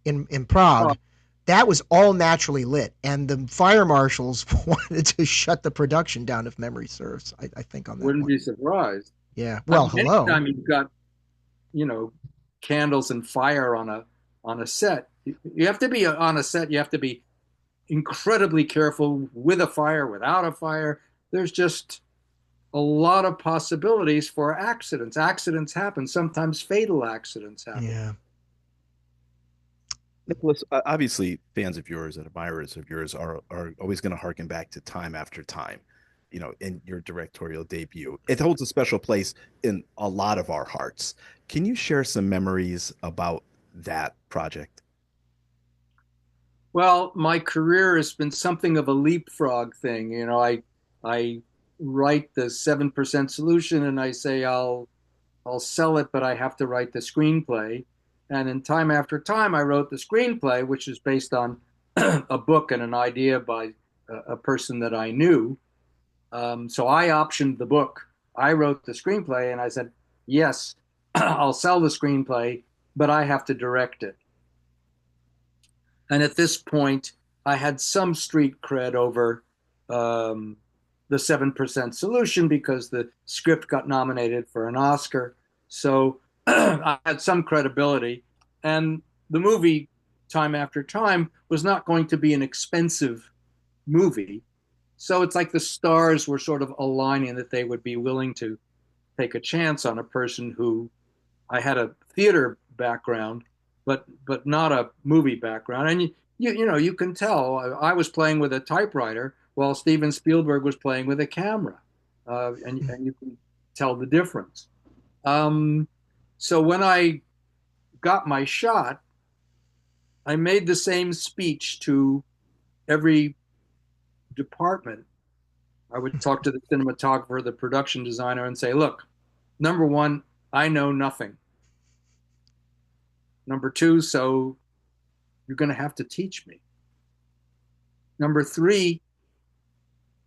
[SPEAKER 1] in
[SPEAKER 3] Oh,
[SPEAKER 1] Prague, that was all naturally lit, and the fire marshals wanted to shut the production down if memory serves. I think on that
[SPEAKER 3] wouldn't
[SPEAKER 1] one.
[SPEAKER 3] be surprised.
[SPEAKER 1] Yeah.
[SPEAKER 3] I
[SPEAKER 1] Well,
[SPEAKER 3] mean,
[SPEAKER 1] hello.
[SPEAKER 3] anytime you've got, you know, candles and fire on a set, you have to be on a set. You have to be incredibly careful with a fire, without a fire. There's just a lot of possibilities for accidents. Accidents happen. Sometimes fatal accidents happen.
[SPEAKER 1] Yeah.
[SPEAKER 2] Nicholas, obviously, fans of yours and admirers of yours are always going to harken back to Time After Time, in your directorial debut. It holds a special place in a lot of our hearts. Can you share some memories about that project?
[SPEAKER 3] Well, my career has been something of a leapfrog thing. I write the 7% solution and I say I'll sell it, but I have to write the screenplay. And in Time After Time, I wrote the screenplay, which is based on a book and an idea by a person that I knew. So I optioned the book. I wrote the screenplay, and I said, yes, I'll sell the screenplay, but I have to direct it. And at this point, I had some street cred over um, the 7% solution because the script got nominated for an Oscar. So I had some credibility. And the movie, Time After Time, was not going to be an expensive movie. So it's like the stars were sort of aligning that they would be willing to take a chance on a person who I had a theater background, but not a movie background. And you can tell I was playing with a typewriter while Steven Spielberg was playing with a camera, and you can tell the difference. Um, so when I got my shot, I made the same speech to every department. I would talk to the cinematographer, the production designer, and say, "Look, number one, I know nothing. Number two, so you're going to have to teach me. Number three,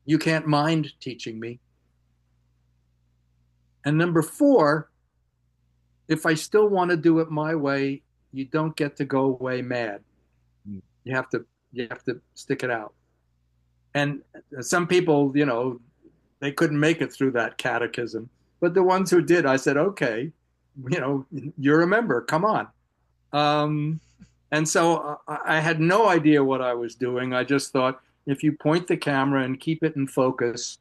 [SPEAKER 3] you can't mind teaching me. And number four, if I still want to do it my way, you don't get to go away mad. You have to you have to stick it out." And some people, they couldn't make it through that catechism, but the ones who did, I said, "Okay, you're a member. Come on." Um, and so I had no idea what I was doing. I just thought if you point the camera and keep it in focus,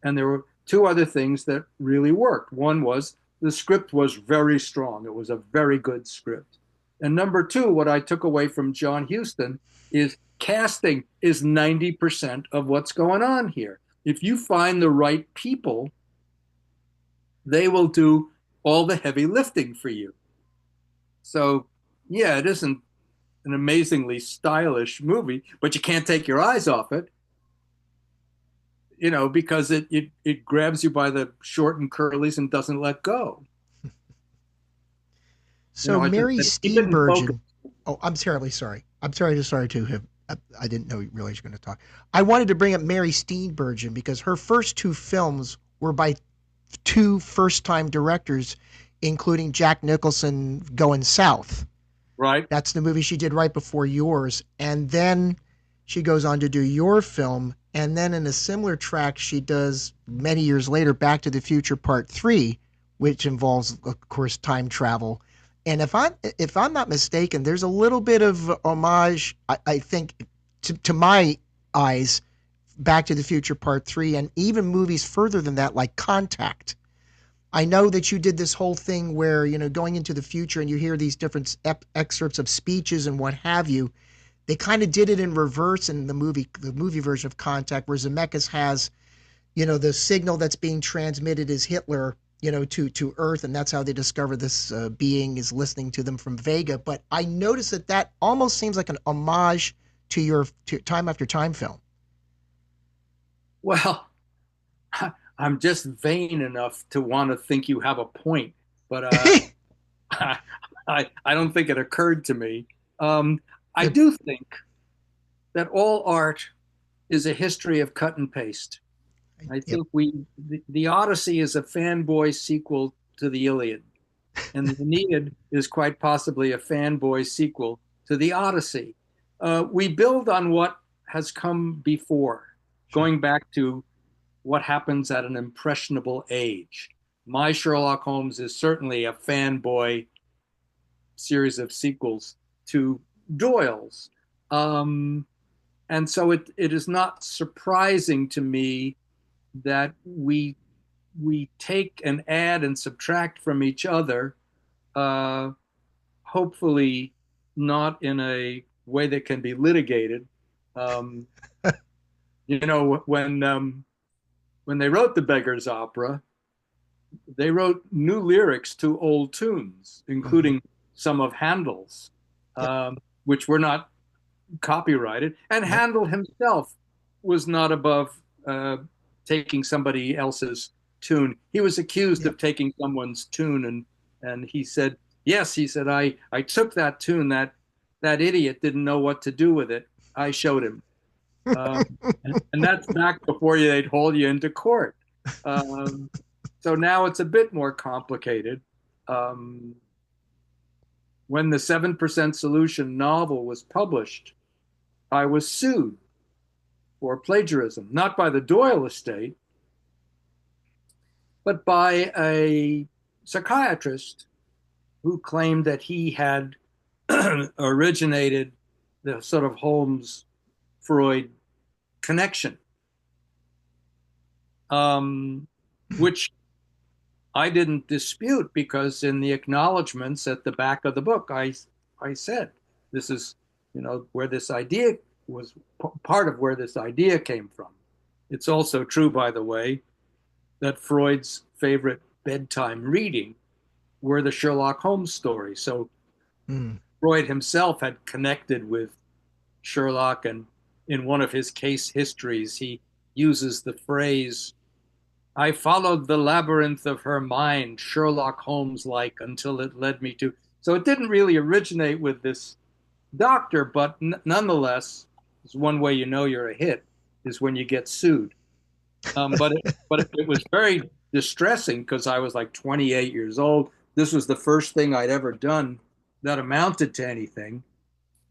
[SPEAKER 3] and there were two other things that really worked. One was the script was very strong. It was a very good script. And number two, what I took away from John Huston is casting is 90% of what's going on here. If you find the right people, they will do all the heavy lifting for you. So, yeah, it isn't an amazingly stylish movie, but you can't take your eyes off it, because it grabs you by the short and curlies and doesn't let go.
[SPEAKER 1] So
[SPEAKER 3] I just
[SPEAKER 1] Mary
[SPEAKER 3] said, keep it in focus.
[SPEAKER 1] Steenburgen. Oh, I'm terribly sorry. I'm sorry to have. I didn't know you realize you're going to talk. I wanted to bring up Mary Steenburgen because her first two films were by two first-time directors, including Jack Nicholson going south.
[SPEAKER 3] Right.
[SPEAKER 1] That's the movie she did right before yours. And then she goes on to do your film. And then in a similar track, she does many years later Back to the Future Part 3, which involves, of course, time travel. And if I'm not mistaken, there's a little bit of homage, I think, to my eyes, Back to the Future Part 3, and even movies further than that, like Contact. I know that you did this whole thing where, going into the future and you hear these different excerpts of speeches and what have you. They kind of did it in reverse in the movie version of Contact, where Zemeckis has, the signal that's being transmitted is Hitler, to Earth, and that's how they discover this being is listening to them from Vega. But I noticed that almost seems like an homage to your Time After Time film.
[SPEAKER 3] Well, I'm just vain enough to want to think you have a point, but I don't think it occurred to me. Um, I do think that all art is a history of cut and paste. I
[SPEAKER 1] Yep.
[SPEAKER 3] think the Odyssey is a fanboy sequel to the Iliad, and the Aeneid is quite possibly a fanboy sequel to the Odyssey. We build on what has come before,
[SPEAKER 1] Sure.
[SPEAKER 3] going back to what happens at an impressionable age. My Sherlock Holmes is certainly a fanboy series of sequels to Doyle's. Um, and so it is not surprising to me that we take and add and subtract from each other, uh, hopefully not in a way that can be litigated. Um, when they wrote the Beggar's Opera, they wrote new lyrics to old tunes,
[SPEAKER 1] Mhm.
[SPEAKER 3] including some of Handel's,
[SPEAKER 1] Yep.
[SPEAKER 3] which were not copyrighted. And
[SPEAKER 1] Nope.
[SPEAKER 3] Handel himself was not above taking somebody else's tune. He was accused
[SPEAKER 1] Yep.
[SPEAKER 3] of taking someone's tune, and he said, "Yes," he said, I took that tune. That idiot didn't know what to do with it. I showed him." Um, and that's back before they'd hold you into court. Um, so now it's a bit more complicated. Um, when the 7% Solution novel was published, I was sued for plagiarism, not by the Doyle estate, but by a psychiatrist who claimed that he had originated the sort of Holmes Freud connection, um, which I didn't dispute because in the acknowledgments at the back of the book, I said, this is, where this idea was part of where this idea came from. It's also true, by the way, that Freud's favorite bedtime reading were the Sherlock Holmes stories. So
[SPEAKER 1] Mm.
[SPEAKER 3] Freud himself had connected with Sherlock, and in one of his case histories, he uses the phrase, "I followed the labyrinth of her mind, Sherlock Holmes like, until it led me to." So it didn't really originate with this doctor, but nonetheless, it's one way you know you're a hit is when you get sued. But it was very distressing because I was like 28 years old. This was the first thing I'd ever done that amounted to anything,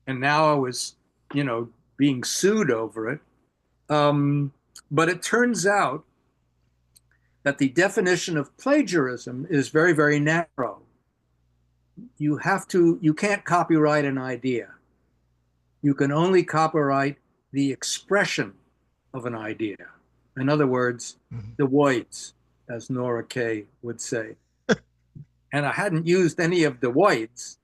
[SPEAKER 3] and now I was, you know, being sued over it. But it turns out that the definition of plagiarism is very, very narrow. You can't copyright an idea. You can only copyright the expression of an idea. In other words,
[SPEAKER 1] Mhm.
[SPEAKER 3] the whites, as Nora Kay would say. And I hadn't used any of the whites.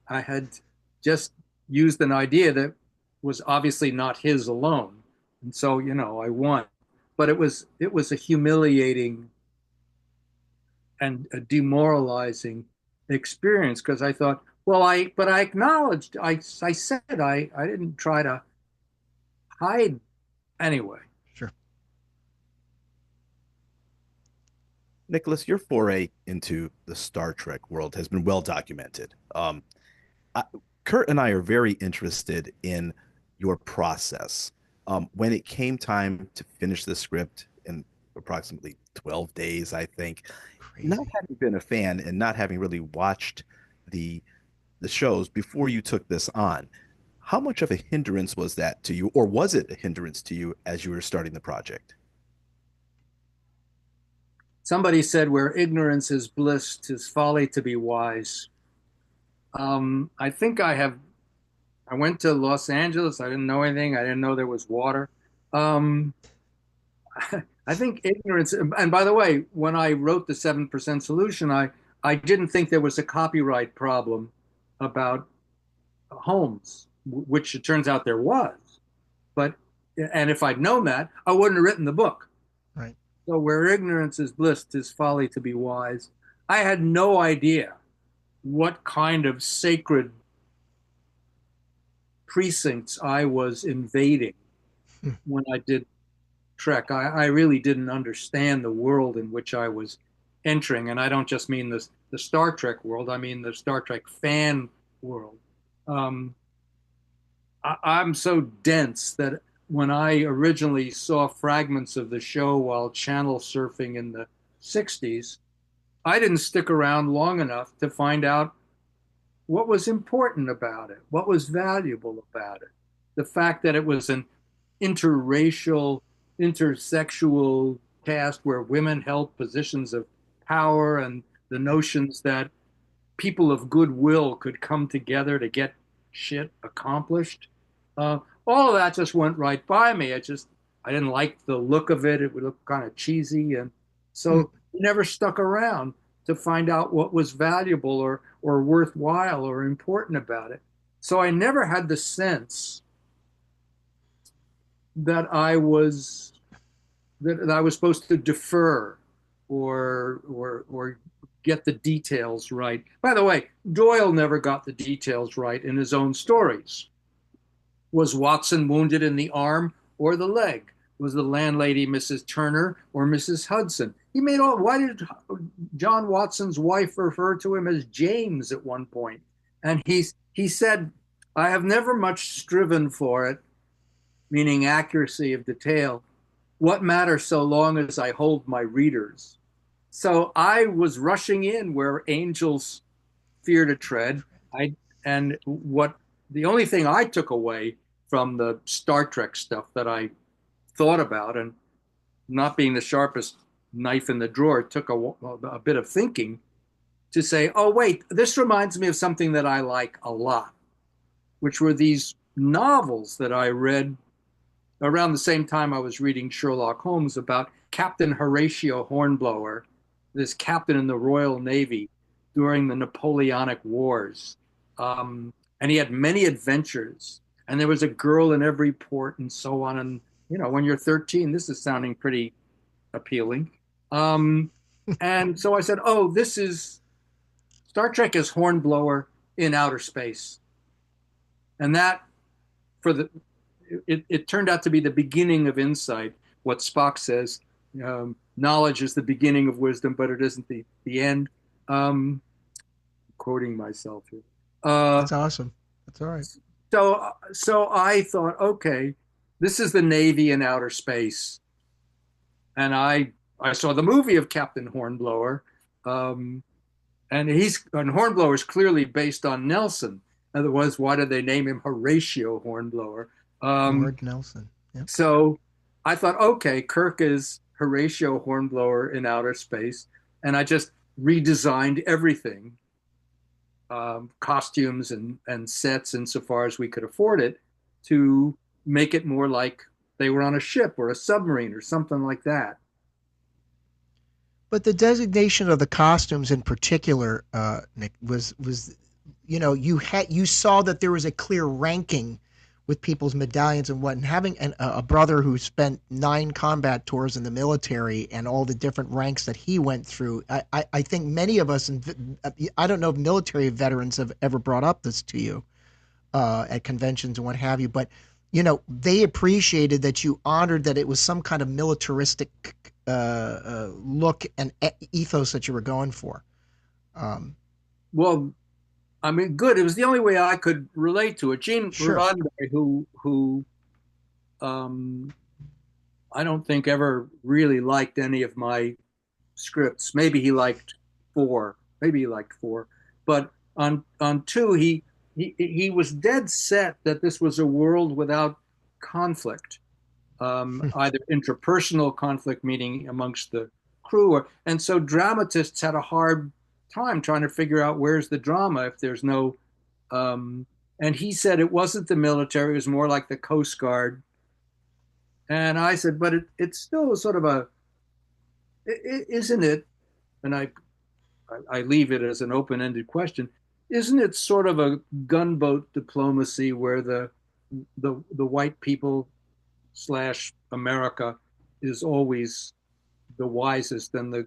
[SPEAKER 3] I had just used an idea that was obviously not his alone. And so, I won. But it was a humiliating and a demoralizing experience because I thought, well, I acknowledged, I said I didn't try to hide anyway.
[SPEAKER 1] Sure.
[SPEAKER 2] Nicholas, your foray into the Star Trek world has been well documented. I, Kurt and I are very interested in your process. When it came time to finish the script in approximately 12 days, I think, not
[SPEAKER 1] Crazy.
[SPEAKER 2] having been a fan and not having really watched the the shows before you took this on. How much of a hindrance was that to you, or was it a hindrance to you as you were starting the project?
[SPEAKER 3] Somebody said, "Where ignorance is bliss, 'tis folly to be wise." I think I have. I went to Los Angeles. I didn't know anything. I didn't know there was water. Um, I think ignorance. And by the way, when I wrote the 7% solution, I didn't think there was a copyright problem about homes, which it turns out there was. But and if I'd known that, I wouldn't have written the book.
[SPEAKER 1] Right.
[SPEAKER 3] So where ignorance is bliss, 'tis folly to be wise. I had no idea what kind of sacred precincts I was invading
[SPEAKER 1] Hmm.
[SPEAKER 3] when I did Trek. I really didn't understand the world in which I was entering, and I don't just mean the Star Trek world. I mean the Star Trek fan world. Um, I'm so dense that when I originally saw fragments of the show while channel surfing in the 60s, I didn't stick around long enough to find out what was important about it, what was valuable about it. The fact that it was an interracial, intersexual cast where women held positions of power, and the notions that people of goodwill could come together to get shit accomplished. All of that just went right by me. I didn't like the look of it. It would look kind of cheesy. And
[SPEAKER 1] Hmm.
[SPEAKER 3] so I never stuck around to find out what was valuable or worthwhile or important about it. So I never had the sense that I was supposed to defer or get the details right. By the way, Doyle never got the details right in his own stories. Was Watson wounded in the arm or the leg? Was the landlady Mrs. Turner or Mrs. Hudson? He made all. Why did John Watson's wife refer to him as James at one point? And he said, "I have never much striven for it," meaning accuracy of detail. What matters so long as I hold my readers? So I was rushing in where angels fear to tread. I and what the only thing I took away from the Star Trek stuff that I thought about, and not being the sharpest knife in the drawer, it took a bit of thinking to say, oh, wait, this reminds me of something that I like a lot, which were these novels that I read around the same time I was reading Sherlock Holmes about Captain Horatio Hornblower, this captain in the Royal Navy during the Napoleonic Wars. And he had many adventures, and there was a girl in every port, and so on. And, when you're 13, this is sounding pretty appealing. Um, and so I said, oh, this is Star Trek is Hornblower in outer space. And that, for the it turned out to be the beginning of insight. What Spock says, knowledge is the beginning of wisdom, but it isn't the end. Quoting myself here. Uh,
[SPEAKER 1] That's awesome. That's all right.
[SPEAKER 3] so I thought, okay, this is the Navy in outer space, and I saw the movie of Captain Hornblower, um, and Hornblower is clearly based on Nelson. Otherwise, why did they name him Horatio Hornblower? Um,
[SPEAKER 1] Lord Nelson. Yep.
[SPEAKER 3] So I thought, okay, Kirk is Horatio Hornblower in outer space. And I just redesigned everything, costumes and sets insofar as we could afford it, to make it more like they were on a ship or a submarine or something like that.
[SPEAKER 1] But the designation of the costumes in particular, Nick, was you saw that there was a clear ranking with people's medallions and what, and having a brother who spent 9 combat tours in the military and all the different ranks that he went through. I think many of us, I don't know if military veterans have ever brought up this to you at conventions and what have you, but they appreciated that you honored that it was some kind of militaristic look and ethos that you were going for. Um,
[SPEAKER 3] Well, I mean, good. It was the only way I could relate to it. Gene
[SPEAKER 1] sure.
[SPEAKER 3] Roddenberry, who um, I don't think ever really liked any of my scripts. Maybe he liked four. Maybe he liked four. But On two, he was dead set that this was a world without conflict, either interpersonal conflict, meaning amongst the crew, and so dramatists had a hard time trying to figure out where's the drama if there's no. Um, and he said it wasn't the military; it was more like the Coast Guard. And I said, but it's still sort of isn't it? And I leave it as an open-ended question. Isn't it sort of a gunboat diplomacy where the white people slash America is always the wisest and the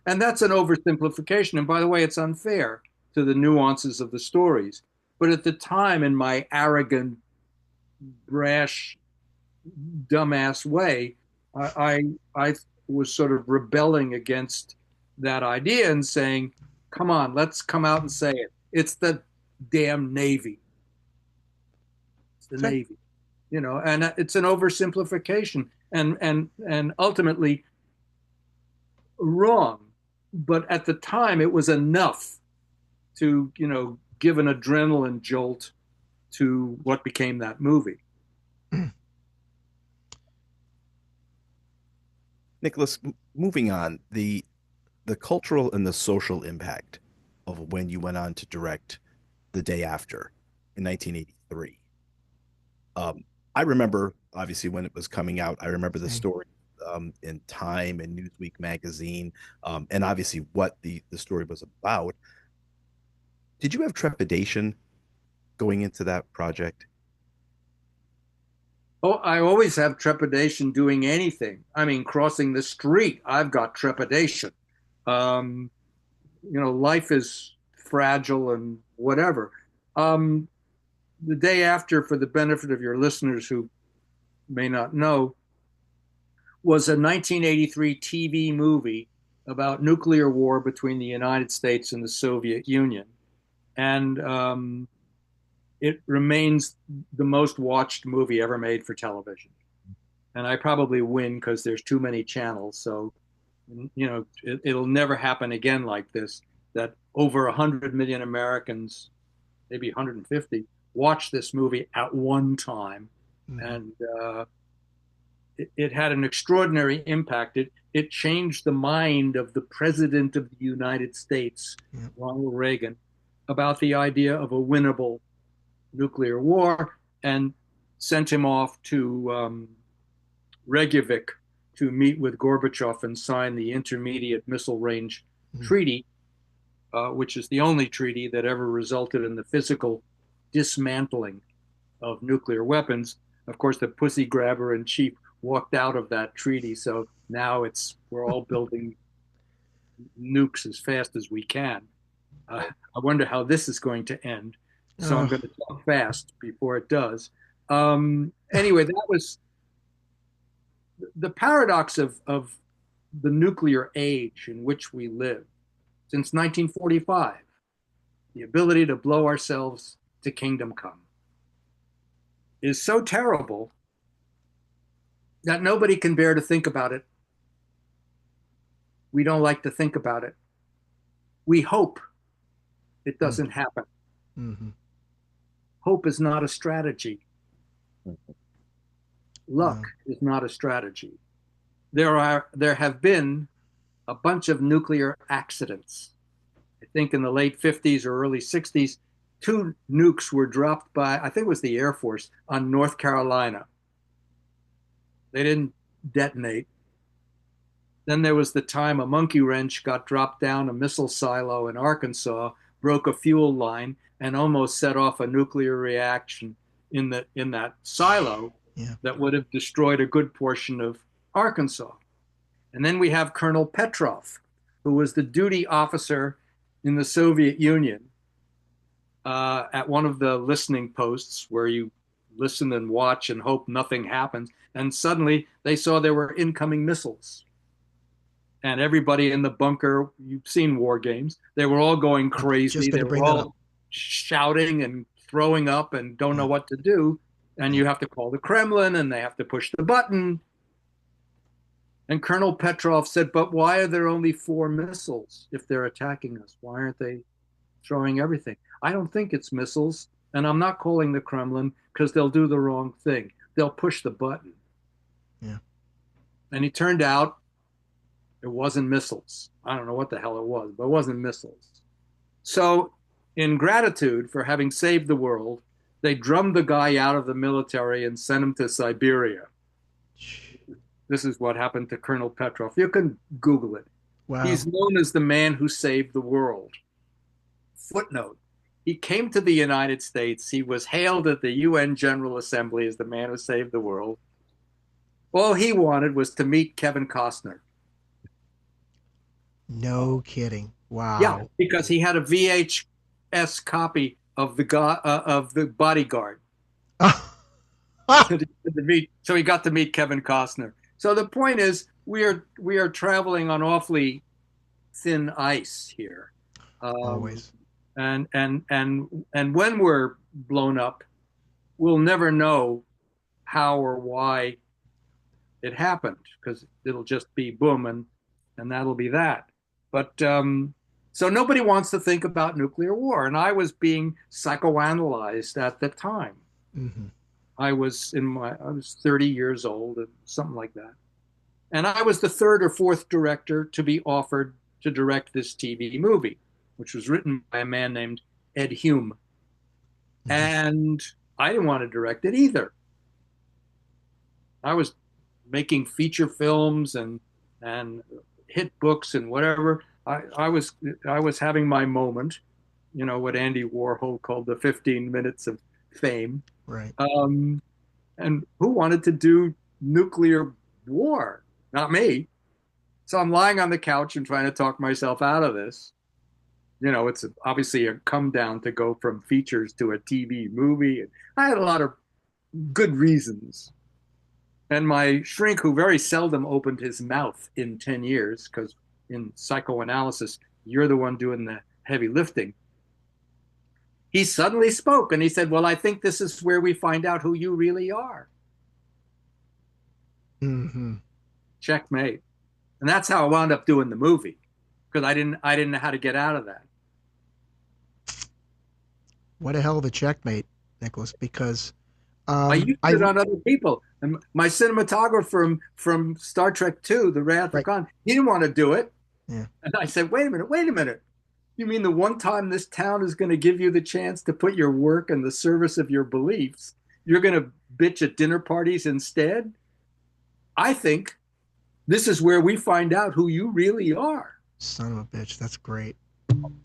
[SPEAKER 3] and that's an oversimplification. And by the way, it's unfair to the nuances of the stories. But at the time, in my arrogant, brash, dumbass way, I was sort of rebelling against that idea and saying, "Come on, let's come out and say it. It's the damn Navy. It's the
[SPEAKER 1] Okay.
[SPEAKER 3] Navy." And it's an oversimplification and ultimately wrong. But at the time, it was enough to give an adrenaline jolt to what became that movie.
[SPEAKER 2] Nicholas, moving on, the cultural and the social impact of when you went on to direct The Day After in 1983. Um, I remember, obviously, when it was coming out. I remember the
[SPEAKER 1] Same.
[SPEAKER 2] story in Time and Newsweek magazine, and obviously what the story was about. Did you have trepidation going into that project?
[SPEAKER 3] Oh, I always have trepidation doing anything. I mean, crossing the street, I've got trepidation. Um, Life is fragile and whatever. Um, the Day After, for the benefit of your listeners who may not know, was a 1983 TV movie about nuclear war between the United States and the Soviet Union. And it remains the most watched movie ever made for television. And I probably win because there's too many channels. So, it'll never happen again like this, that over 100 million Americans, maybe 150, watch this movie at one time.
[SPEAKER 1] Mm-hmm.
[SPEAKER 3] And it had an extraordinary impact. It changed the mind of the president of the United States,
[SPEAKER 1] Yeah.
[SPEAKER 3] Ronald Reagan, about the idea of a winnable nuclear war, and sent him off to Reykjavik to meet with Gorbachev and sign the Intermediate Missile Range
[SPEAKER 1] Mm-hmm.
[SPEAKER 3] Treaty, which is the only treaty that ever resulted in the physical dismantling of nuclear weapons. Of course, the pussy grabber in chief walked out of that treaty, so now we're all building nukes as fast as we can. I wonder how this is going to end. So I'm
[SPEAKER 1] Oh,
[SPEAKER 3] going to talk fast before it does. Anyway, that was the paradox of the nuclear age in which we live since 1945, the ability to blow ourselves to kingdom come, is so terrible that nobody can bear to think about it. We don't like to think about it. We hope it doesn't happen.
[SPEAKER 1] mm-hmm.
[SPEAKER 3] Hope is not a strategy. Luck
[SPEAKER 1] No.
[SPEAKER 3] is not a strategy. There have been a bunch of nuclear accidents. I think in the late 50s or early 60s, two nukes were dropped by, I think it was the Air Force, on North Carolina. They didn't detonate. Then there was the time a monkey wrench got dropped down a missile silo in Arkansas, broke a fuel line, and almost set off a nuclear reaction in that silo
[SPEAKER 1] Yeah.
[SPEAKER 3] that would have destroyed a good portion of Arkansas. And then we have Colonel Petrov, who was the duty officer in the Soviet Union at one of the listening posts where you listen and watch and hope nothing happens. And suddenly they saw there were incoming missiles. And everybody in the bunker, you've seen war games, they were all going
[SPEAKER 1] Just
[SPEAKER 3] crazy.
[SPEAKER 1] going
[SPEAKER 3] They
[SPEAKER 1] to
[SPEAKER 3] were
[SPEAKER 1] bring that up.
[SPEAKER 3] all shouting and throwing up and don't know
[SPEAKER 1] Yeah.
[SPEAKER 3] what to do. And
[SPEAKER 1] Yeah.
[SPEAKER 3] you have to call the Kremlin and they have to push the button. And Colonel Petrov said, but why are there only 4 missiles if they're attacking us? Why aren't they? throwing everything. I don't think it's missiles, and I'm not calling the Kremlin because they'll do the wrong thing. They'll push the button.
[SPEAKER 1] Yeah.
[SPEAKER 3] And it turned out it wasn't missiles. I don't know what the hell it was, but it wasn't missiles. So, in gratitude for having saved the world, they drummed the guy out of the military and sent him to Siberia. This is what happened to Colonel Petrov. You can Google it.
[SPEAKER 1] Wow.
[SPEAKER 3] He's known as the man who saved the world. Footnote. He came to the United States. He was hailed at the UN General Assembly as the man who saved the world. All he wanted was to meet Kevin Costner.
[SPEAKER 1] No kidding.
[SPEAKER 3] Yeah,
[SPEAKER 1] Wow.
[SPEAKER 3] because he had a VHS copy of the Bodyguard. So he got to meet Kevin Costner. So the point is, we are traveling on awfully thin ice here.
[SPEAKER 1] Always.
[SPEAKER 3] And when we're blown up, we'll never know how or why it happened, because it'll just be boom, and that'll be that. But so nobody wants to think about nuclear war, and I was being psychoanalyzed at the time.
[SPEAKER 1] Mm-hmm.
[SPEAKER 3] I was 30 years old, something like that, and I was the third or fourth director to be offered to direct this TV movie, which was written by a man named Ed Hume. Mm-hmm. And I didn't want to direct it either. I was making feature films and hit books and whatever. I was having my moment, what Andy Warhol called the 15 minutes of fame.
[SPEAKER 1] Right.
[SPEAKER 3] And who wanted to do nuclear war? Not me. So I'm lying on the couch and trying to talk myself out of this. It's obviously a come down to go from features to a TV movie. I had a lot of good reasons. And my shrink, who very seldom opened his mouth in 10 years, because in psychoanalysis, you're the one doing the heavy lifting, he suddenly spoke and he said, well, I think this is where we find out who you really are.
[SPEAKER 1] Mm-hmm.
[SPEAKER 3] Checkmate. And that's how I wound up doing the movie, because I didn't know how to get out of that.
[SPEAKER 1] What a hell of a checkmate, Nicholas, because
[SPEAKER 3] I used it on other people. And my cinematographer from Star Trek II, The Wrath of Khan, he didn't want to do it.
[SPEAKER 1] Yeah.
[SPEAKER 3] And I said, wait a minute. You mean the one time this town is going to give you the chance to put your work in the service of your beliefs, you're going to bitch at dinner parties instead? I think this is where we find out who you really are.
[SPEAKER 1] Son of a bitch. That's great.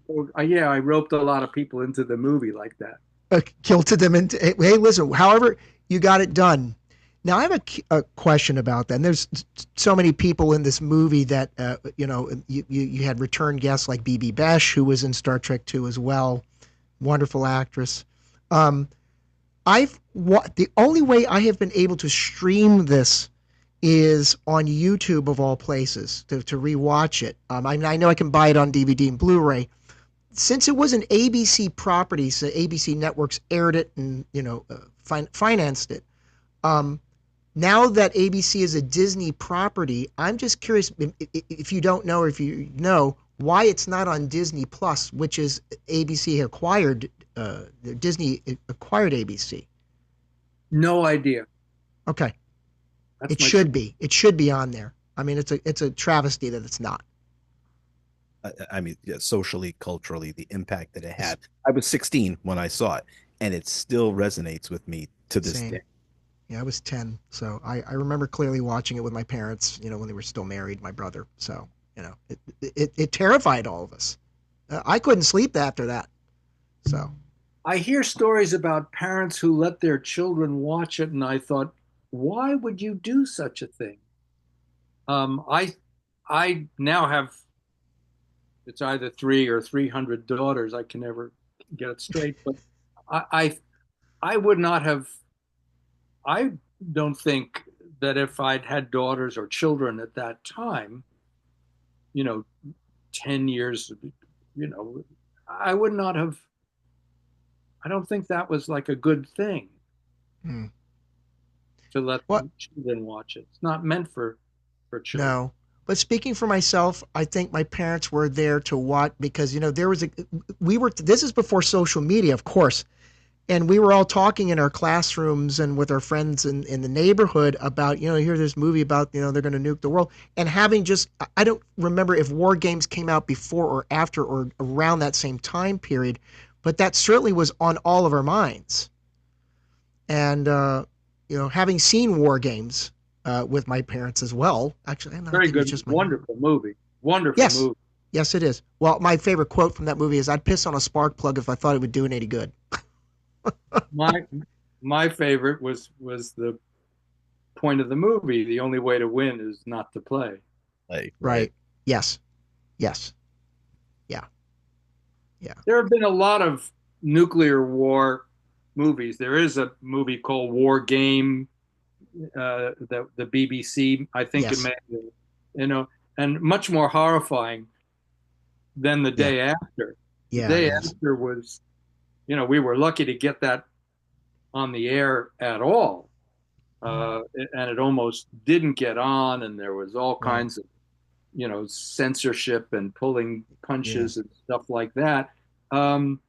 [SPEAKER 3] So, yeah, I roped a lot of people into the movie like that.
[SPEAKER 1] Guilted them into, hey, listen, however you got it done. Now I have a question about that. And there's so many people in this movie that, you had return guests like BB Besh, who was in Star Trek II as well. Wonderful actress. The only way I have been able to stream this is on YouTube of all places to rewatch it. I know I can buy it on DVD and Blu-ray. Since it was an ABC property, so ABC Networks aired it and financed it. Now that ABC is a Disney property, I'm just curious if you don't know, or if you know, why it's not on Disney Plus, which is ABC acquired. Disney acquired ABC.
[SPEAKER 2] No idea.
[SPEAKER 1] Okay, it should be. It should be on there. I mean, it's a travesty that it's not.
[SPEAKER 2] I mean, yeah, socially, culturally, the impact that it had. I was 16 when I saw it, and it still resonates with me to this day.
[SPEAKER 1] Yeah, I was 10, so I remember clearly watching it with my parents, when they were still married, my brother. So, it terrified all of us. I couldn't sleep after that. So
[SPEAKER 3] I hear stories about parents who let their children watch it, and I thought, why would you do such a thing? I now have, it's either 300 daughters. I can never get it straight, but I would not have. I don't think that if I'd had daughters or children at that time, 10 years, I would not have. I don't think that was like a good thing to let children watch it. It's not meant for children.
[SPEAKER 1] No. But speaking for myself, I think my parents were there to watch because there was a we were this is before social media, of course, and we were all talking in our classrooms and with our friends in the neighborhood about here's this movie about they're going to nuke the world, and having just I don't remember if War Games came out before or after or around that same time period, but that certainly was on all of our minds. And having seen War Games with my parents as well. Actually, I don't
[SPEAKER 3] Very
[SPEAKER 1] think it was
[SPEAKER 3] good,
[SPEAKER 1] just my.
[SPEAKER 3] wonderful movie. Wonderful
[SPEAKER 1] Yes,
[SPEAKER 3] movie.
[SPEAKER 1] yes, it is. Well, my favorite quote from that movie is, "I'd piss on a spark plug if I thought it would do it any good."
[SPEAKER 3] My my favorite was the point of the movie. The only way to win is not to play.
[SPEAKER 2] Like, right.
[SPEAKER 1] Right. Yes. Yes. Yeah. Yeah.
[SPEAKER 3] There have been a lot of nuclear war movies. There is a movie called War Game, the BBC, I think it
[SPEAKER 1] Yes.
[SPEAKER 3] may, you know, and much more horrifying than the
[SPEAKER 1] Yeah.
[SPEAKER 3] day after. The
[SPEAKER 1] Yeah. It
[SPEAKER 3] day
[SPEAKER 1] is.
[SPEAKER 3] after was, we were lucky to get that on the air at all. And it almost didn't get on, and there was all
[SPEAKER 1] Right.
[SPEAKER 3] kinds of, censorship and pulling
[SPEAKER 1] Yeah.
[SPEAKER 3] punches and stuff like that. Um,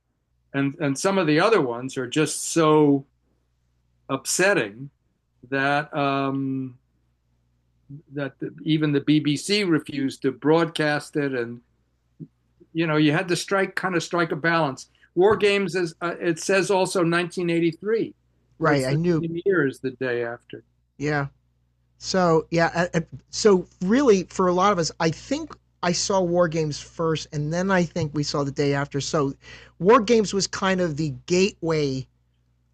[SPEAKER 3] and some of the other ones are just so upsetting that even the BBC refused to broadcast it, and you had to strike a balance. War Games is it says also 1983, so
[SPEAKER 1] Right.
[SPEAKER 3] it's
[SPEAKER 1] I
[SPEAKER 3] the
[SPEAKER 1] knew.
[SPEAKER 3] same year as the day after.
[SPEAKER 1] Yeah. So yeah. So really, for a lot of us, I think I saw War Games first, and then I think we saw the day after. So, War Games was kind of the gateway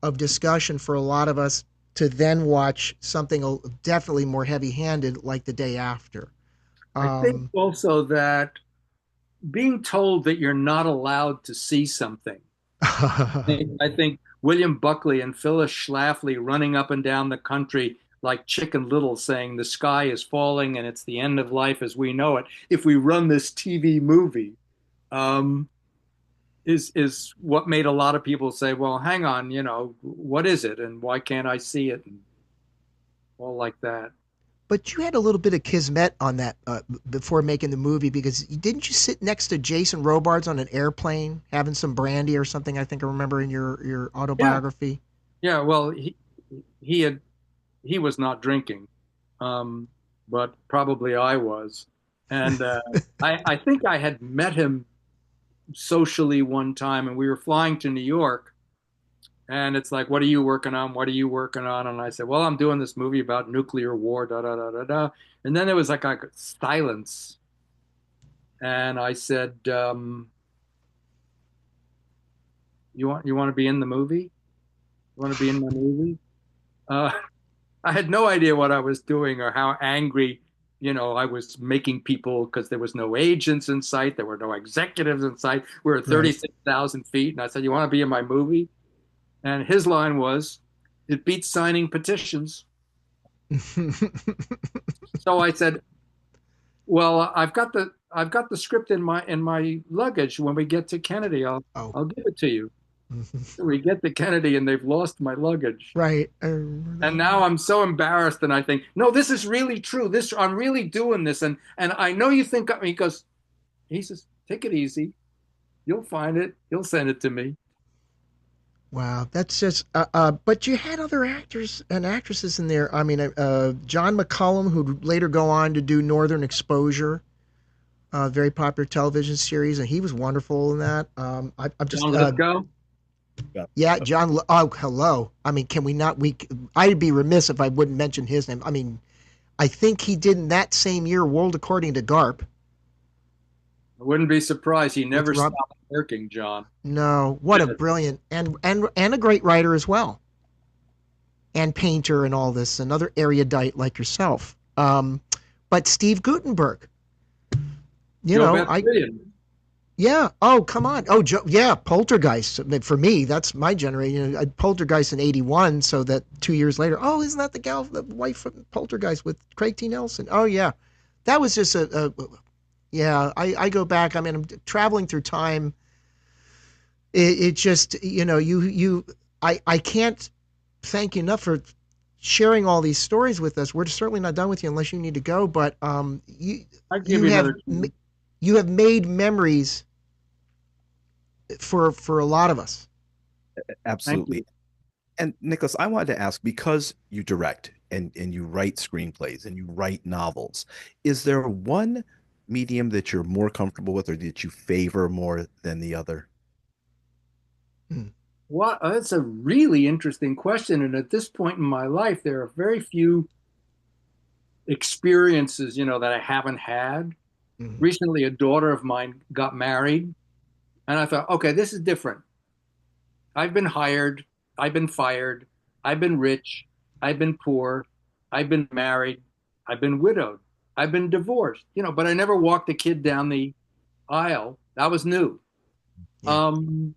[SPEAKER 1] of discussion for a lot of us to then watch something definitely more heavy-handed like the day after.
[SPEAKER 3] I think
[SPEAKER 1] Um,
[SPEAKER 3] also that being told that you're not allowed to see something. I think William Buckley and Phyllis Schlafly running up and down the country like Chicken Little saying the sky is falling and it's the end of life as we know it. If we run this TV movie, um, is what made a lot of people say, "Well, hang on, what is it, and why can't I see it?" And all like that.
[SPEAKER 1] but you had a little bit of kismet on that before making the movie because didn't you sit next to Jason Robards on an airplane having some brandy or something? I think I remember in your
[SPEAKER 3] Yeah,
[SPEAKER 1] autobiography.
[SPEAKER 3] yeah. Well, he he was not drinking, um, but probably I was, and I think I had met him socially one time, and we were flying to New York, and it's like, "What are you working on? What are you working on?" And I said, "Well, I'm doing this movie about nuclear war." Da da da da da. And then there was like a silence, and I said, "You want to be in the movie? You want to be in my movie?" Uh, I had no idea what I was doing or how angry, I was making people because there was no agents in sight, there were no executives in sight. We were at
[SPEAKER 1] Right.
[SPEAKER 3] 36,000 feet, and I said, "You want to be in my movie?" And his line was, "It beats signing petitions." So I said, "Well, I've got the script in my luggage. When we get to Kennedy, I'll
[SPEAKER 1] Oh.
[SPEAKER 3] I'll give it to you." So we get to Kennedy, and they've lost my luggage.
[SPEAKER 1] Right.
[SPEAKER 3] And now I'm so embarrassed, and I think, no, this is really true. This I'm really doing this, and I know you think. He says, "Take it easy. You'll find it. You'll send it to me."
[SPEAKER 1] Wow, that's just. But you had other actors and actresses in there. I mean, John McCullum, who'd later go on to do Northern Exposure, a very popular television series, and he was wonderful in that. I'm
[SPEAKER 3] John
[SPEAKER 1] just.
[SPEAKER 3] Lithgow.
[SPEAKER 2] Yeah.
[SPEAKER 1] Yeah, John. Oh, hello. I mean, can we not? I'd be remiss if I wouldn't mention his name. I mean, I think he did in that same year, World According to Garp,
[SPEAKER 3] I wouldn't be surprised. He
[SPEAKER 1] with
[SPEAKER 3] never
[SPEAKER 1] Rob.
[SPEAKER 3] stopped working, John.
[SPEAKER 1] No, what a brilliant and a great writer as well, and painter and all this. Another erudite like yourself. But Steve Gutenberg,
[SPEAKER 3] Joe
[SPEAKER 1] I
[SPEAKER 3] Bastien.
[SPEAKER 1] yeah. Oh, come on. Oh, yeah. Poltergeist. For me, that's my generation. Poltergeist in '81. So that 2 years later, oh, isn't that the gal, the wife from Poltergeist with Craig T. Nelson? Oh, yeah. That was just yeah. I go back. I mean, I'm traveling through time. It just, I can't thank you enough for sharing all these stories with us. We're certainly not done with you unless you need to go. But
[SPEAKER 3] I'll give
[SPEAKER 1] you
[SPEAKER 3] you
[SPEAKER 1] have
[SPEAKER 3] another chance.
[SPEAKER 1] you have made memories for a lot of us.
[SPEAKER 3] Thank
[SPEAKER 2] Absolutely.
[SPEAKER 3] you.
[SPEAKER 2] And Nicholas, I wanted to ask, because you direct and you write screenplays and you write novels, is there one medium that you're more comfortable with or that you favor more than the other?
[SPEAKER 1] Hmm.
[SPEAKER 3] Well, that's a really interesting question. And at this point in my life, there are very few experiences, that I haven't had.
[SPEAKER 1] Mhm.
[SPEAKER 3] Recently, a daughter of mine got married, and I thought, okay, this is different. I've been hired, I've been fired, I've been rich, I've been poor, I've been married, I've been widowed, I've been divorced, but I never walked a kid down the aisle. That was new.
[SPEAKER 1] Yeah.
[SPEAKER 3] Um,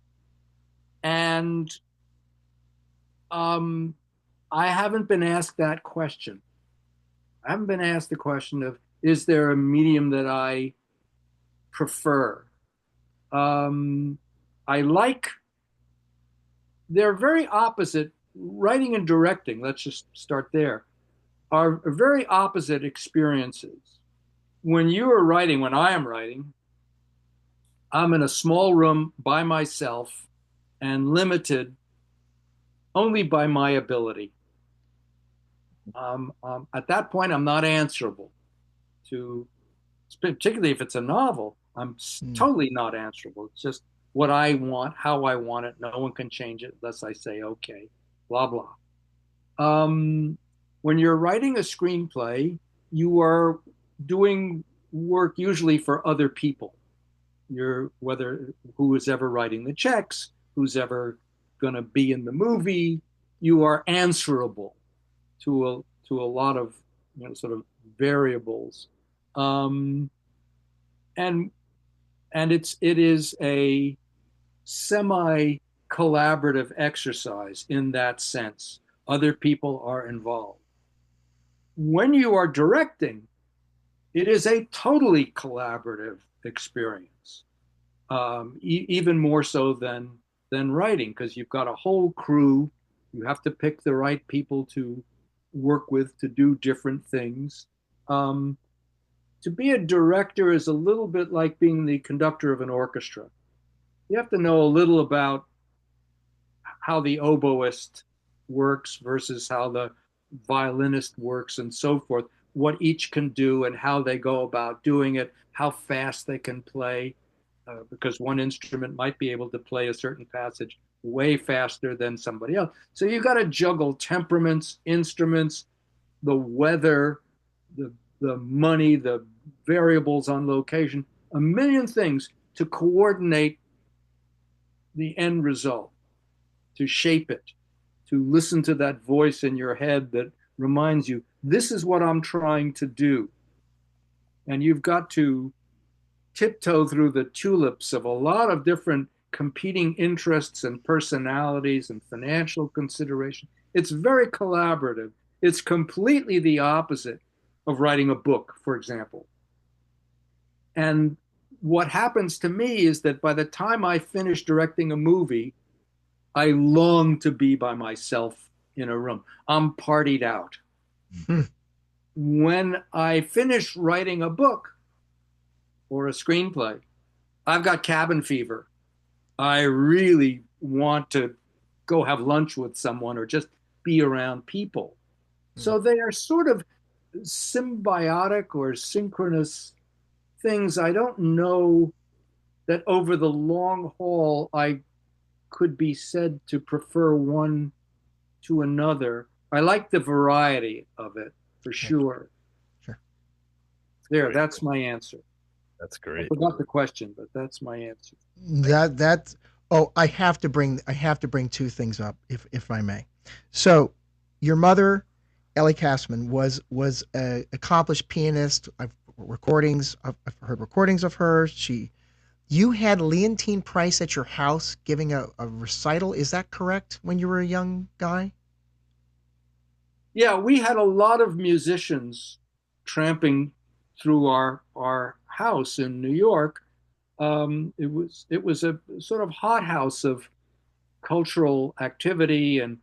[SPEAKER 3] and um, I haven't been asked that question. I haven't been asked the question of, is there a medium that I prefer? Um, I like, they're very opposite. Writing and directing, let's just start there, are very opposite experiences. When I am writing, I'm in a small room by myself and limited only by my ability. At that point, I'm not answerable to, particularly if it's a novel, I'm
[SPEAKER 1] Mm.
[SPEAKER 3] totally not answerable. It's just what I want, how I want it. No one can change it unless I say, okay, blah, blah. Um, when you're writing a screenplay, you are doing work usually for other people. You're whether who is ever writing the checks, who's ever going to be in the movie, you are answerable to a lot of sort of variables, um, and it is a semi collaborative exercise in that sense. Other people are involved. When you are directing, it is a totally collaborative experience, even more so than writing, because you've got a whole crew. You have to pick the right people to work with to do different things. Um, to be a director is a little bit like being the conductor of an orchestra. You have to know a little about how the oboist works versus how the violinist works and so forth, what each can do and how they go about doing it, how fast they can play, because one instrument might be able to play a certain passage way faster than somebody else. So you've got to juggle temperaments, instruments, the weather, the the money, the variables on location, a million things to coordinate the end result, to shape it, to listen to that voice in your head that reminds you, this is what I'm trying to do. And you've got to tiptoe through the tulips of a lot of different competing interests and personalities and financial consideration. It's very collaborative. It's completely the opposite of writing a book, for example. And what happens to me is that by the time I finish directing a movie, I long to be by myself in a room. I'm partied out.
[SPEAKER 1] Hmm.
[SPEAKER 3] When I finish writing a book or a screenplay, I've got cabin fever. I really want to go have lunch with someone or just be around people.
[SPEAKER 1] Hmm.
[SPEAKER 3] So they are sort of symbiotic or synchronous things. I don't know that over the long haul I could be said to prefer one to another. I like the variety of it for
[SPEAKER 1] Yeah,
[SPEAKER 3] sure.
[SPEAKER 1] sure.
[SPEAKER 3] There,
[SPEAKER 2] Great.
[SPEAKER 3] that's my answer.
[SPEAKER 2] That's
[SPEAKER 3] I
[SPEAKER 2] great.
[SPEAKER 3] forgot the question, but that's my answer.
[SPEAKER 1] That oh, I have to bring two things up if I may. So, your mother, Ellie Kassman, was a accomplished pianist. I've heard recordings of her. You had Leontine Price at your house giving a recital. Is that correct? When you were a young guy?
[SPEAKER 3] Yeah, we had a lot of musicians tramping through our house in New York. It was a sort of hothouse of cultural activity, and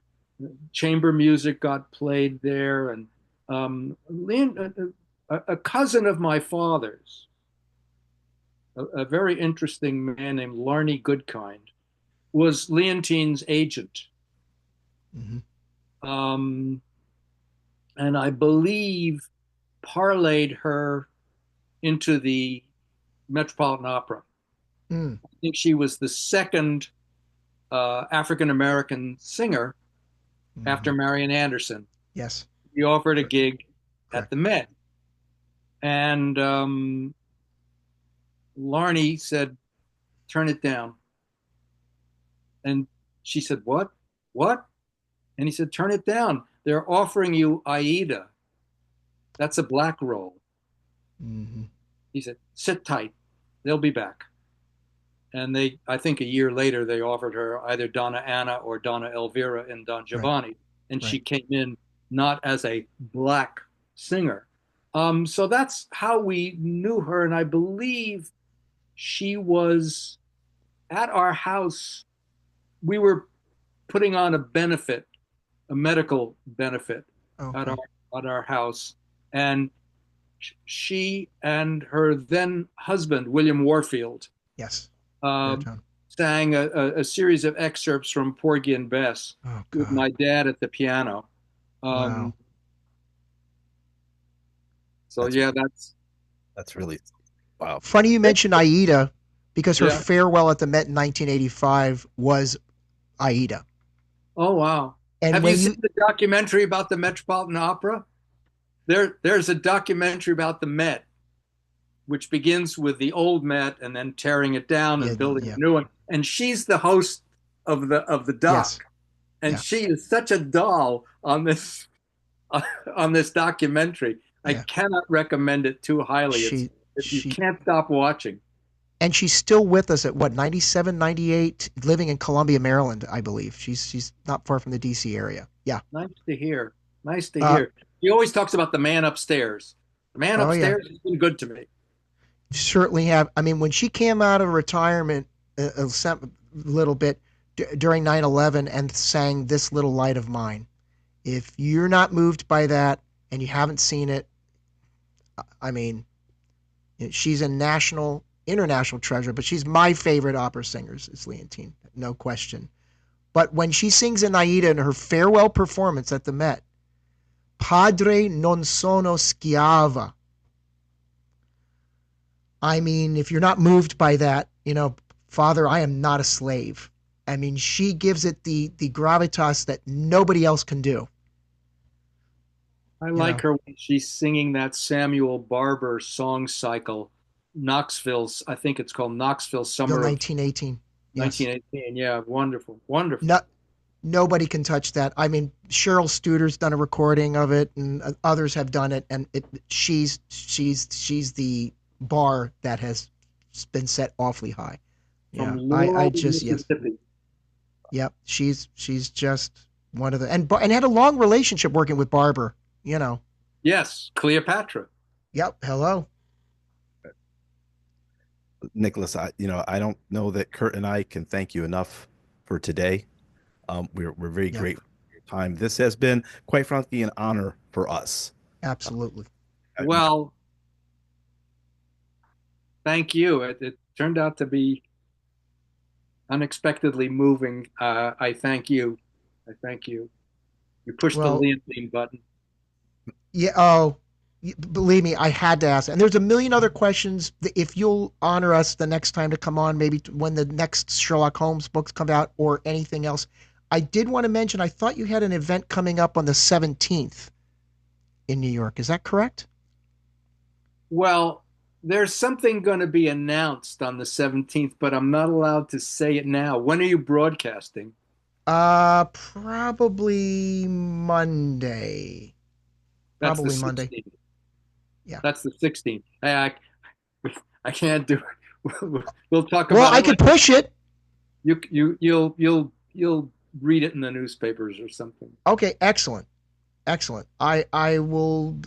[SPEAKER 3] chamber music got played there, and a cousin of my father's, a very interesting man named Larney Goodkind, was Leontine's agent.
[SPEAKER 1] Hmm.
[SPEAKER 3] Um, and I believe parlayed her into the Metropolitan Opera.
[SPEAKER 1] Mm.
[SPEAKER 3] I think she was the second African American singer after
[SPEAKER 1] Hmm.
[SPEAKER 3] Marian Anderson.
[SPEAKER 1] Yes.
[SPEAKER 3] He offered a
[SPEAKER 1] Correct.
[SPEAKER 3] gig at
[SPEAKER 1] Correct.
[SPEAKER 3] the Met, and Larney said, "Turn it down." And she said, "What? What?" And he said, "Turn it down. They're offering you Aida. That's a black role."
[SPEAKER 1] Hmm.
[SPEAKER 3] He said, "Sit tight. They'll be back." And I think a year later, they offered her either Donna Anna or Donna Elvira in Don
[SPEAKER 1] Right.
[SPEAKER 3] Giovanni. And she
[SPEAKER 1] Right.
[SPEAKER 3] came in not as a black singer. So that's how we knew her. And I believe she was at our house. We were putting on a benefit, a medical benefit at
[SPEAKER 1] Okay.
[SPEAKER 3] our house. And she and her then husband, William Warfield,
[SPEAKER 1] Yes.
[SPEAKER 3] uh,
[SPEAKER 1] Baritone.
[SPEAKER 3] sang a series of excerpts from Porgy and Bess
[SPEAKER 1] Oh
[SPEAKER 3] with
[SPEAKER 1] God.
[SPEAKER 3] my dad at the piano. Um,
[SPEAKER 1] Wow.
[SPEAKER 3] so
[SPEAKER 2] That's
[SPEAKER 3] yeah,
[SPEAKER 2] that's really wow.
[SPEAKER 1] Funny you mentioned Aida because her
[SPEAKER 3] yeah.
[SPEAKER 1] farewell at the Met in 1985 was Aida.
[SPEAKER 3] Oh wow.
[SPEAKER 1] And
[SPEAKER 3] Have you
[SPEAKER 1] when
[SPEAKER 3] seen
[SPEAKER 1] you,
[SPEAKER 3] the documentary about the Metropolitan Opera? There's a documentary about the Met, which begins with the old Met and then tearing it down
[SPEAKER 1] yeah,
[SPEAKER 3] and building
[SPEAKER 1] yeah,
[SPEAKER 3] a new one. And she's the host of the
[SPEAKER 1] yes,
[SPEAKER 3] doc, and
[SPEAKER 1] yeah,
[SPEAKER 3] she is such a doll on this documentary. I
[SPEAKER 1] yeah.
[SPEAKER 3] cannot recommend it too highly.
[SPEAKER 1] She,
[SPEAKER 3] You
[SPEAKER 1] she,
[SPEAKER 3] can't stop watching.
[SPEAKER 1] and she's still with us at what, 97, 98, living in Columbia, Maryland, I believe. She's not far from the DC area. Yeah.
[SPEAKER 3] Nice to hear. Nice to
[SPEAKER 1] Uh,
[SPEAKER 3] hear. He always talks about the man upstairs. The man
[SPEAKER 1] oh yeah.
[SPEAKER 3] upstairs has been good to me.
[SPEAKER 1] Certainly have. I mean, when she came out of retirement a little bit during 9/11 and sang This Little Light of Mine, if you're not moved by that and you haven't seen it, I mean, she's a national, international treasure, but she's my favorite opera singer is Leontine, no question. But when she sings in Aida in her farewell performance at the Met, Padre non sono schiava. I mean, if you're not moved by that, Father, I am not a slave. I mean, she gives it the gravitas that nobody else can do.
[SPEAKER 3] I
[SPEAKER 1] You
[SPEAKER 3] like
[SPEAKER 1] know,
[SPEAKER 3] her when she's singing that Samuel Barber song cycle, Knoxville's, I think it's called Knoxville
[SPEAKER 1] Bill
[SPEAKER 3] Summer of
[SPEAKER 1] 1918. Yes.
[SPEAKER 3] 1918. Yeah, wonderful, wonderful.
[SPEAKER 1] No, nobody can touch that. I mean, Cheryl Studer's done a recording of it, and others have done it, and she's the bar that has been set awfully high.
[SPEAKER 3] From
[SPEAKER 1] Yeah, I
[SPEAKER 3] Laurel,
[SPEAKER 1] just yes,
[SPEAKER 3] Mississippi.
[SPEAKER 1] yep. She's just one of the and had a long relationship working with Barber. You know.
[SPEAKER 3] Yes, Cleopatra.
[SPEAKER 1] Yep. Hello.
[SPEAKER 2] Nicholas, I don't know that Kurt and I can thank you enough for today. We're very
[SPEAKER 1] Yeah.
[SPEAKER 2] grateful for your time. This has been, quite frankly, an honor for us.
[SPEAKER 1] Absolutely.
[SPEAKER 2] Uh,
[SPEAKER 3] Well, thank you. It turned out to be unexpectedly moving. I thank you. I thank you. You pushed the
[SPEAKER 1] Well,
[SPEAKER 3] leontine button.
[SPEAKER 1] yeah. Oh, believe me, I had to ask. And there's a million other questions. If you'll honor us the next time to come on, maybe when the next Sherlock Holmes books come out or anything else. I did want to mention, I thought you had an event coming up on the 17th in New York. Is that correct?
[SPEAKER 3] Well, there's something going to be announced on the 17th, but I'm not allowed to say it now. When are you broadcasting?
[SPEAKER 1] Probably Monday.
[SPEAKER 3] That's the
[SPEAKER 1] Probably Monday.
[SPEAKER 3] 16th.
[SPEAKER 1] Yeah.
[SPEAKER 3] That's the 16th. I can't do it. We'll talk
[SPEAKER 1] Well,
[SPEAKER 3] about
[SPEAKER 1] I
[SPEAKER 3] it
[SPEAKER 1] could
[SPEAKER 3] later.
[SPEAKER 1] push it.
[SPEAKER 3] You'll read it in the newspapers or something.
[SPEAKER 1] Okay, excellent. Excellent. I will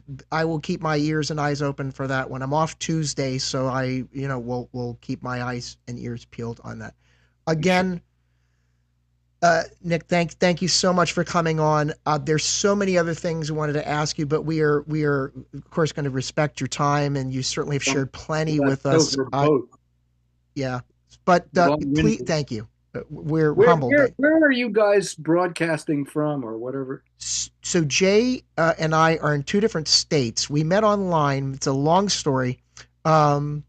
[SPEAKER 1] keep my ears and eyes open for that one. I'm off Tuesday, so I will keep my eyes and ears peeled on that.
[SPEAKER 3] You should.
[SPEAKER 1] Again, Nick, thank you so much for coming on. There's so many other things we wanted to ask you, but we are of course going to respect your time, and you certainly have
[SPEAKER 3] Um,
[SPEAKER 1] shared plenty
[SPEAKER 3] that's
[SPEAKER 1] with
[SPEAKER 3] so
[SPEAKER 1] us.
[SPEAKER 3] verbose,
[SPEAKER 1] Yeah, but please,
[SPEAKER 3] long-winded.
[SPEAKER 1] thank you. We're
[SPEAKER 3] Where
[SPEAKER 1] humbled.
[SPEAKER 3] where where are you guys broadcasting from, or whatever?
[SPEAKER 1] So Jay and I are in two different states. We met online. It's a long story. Um,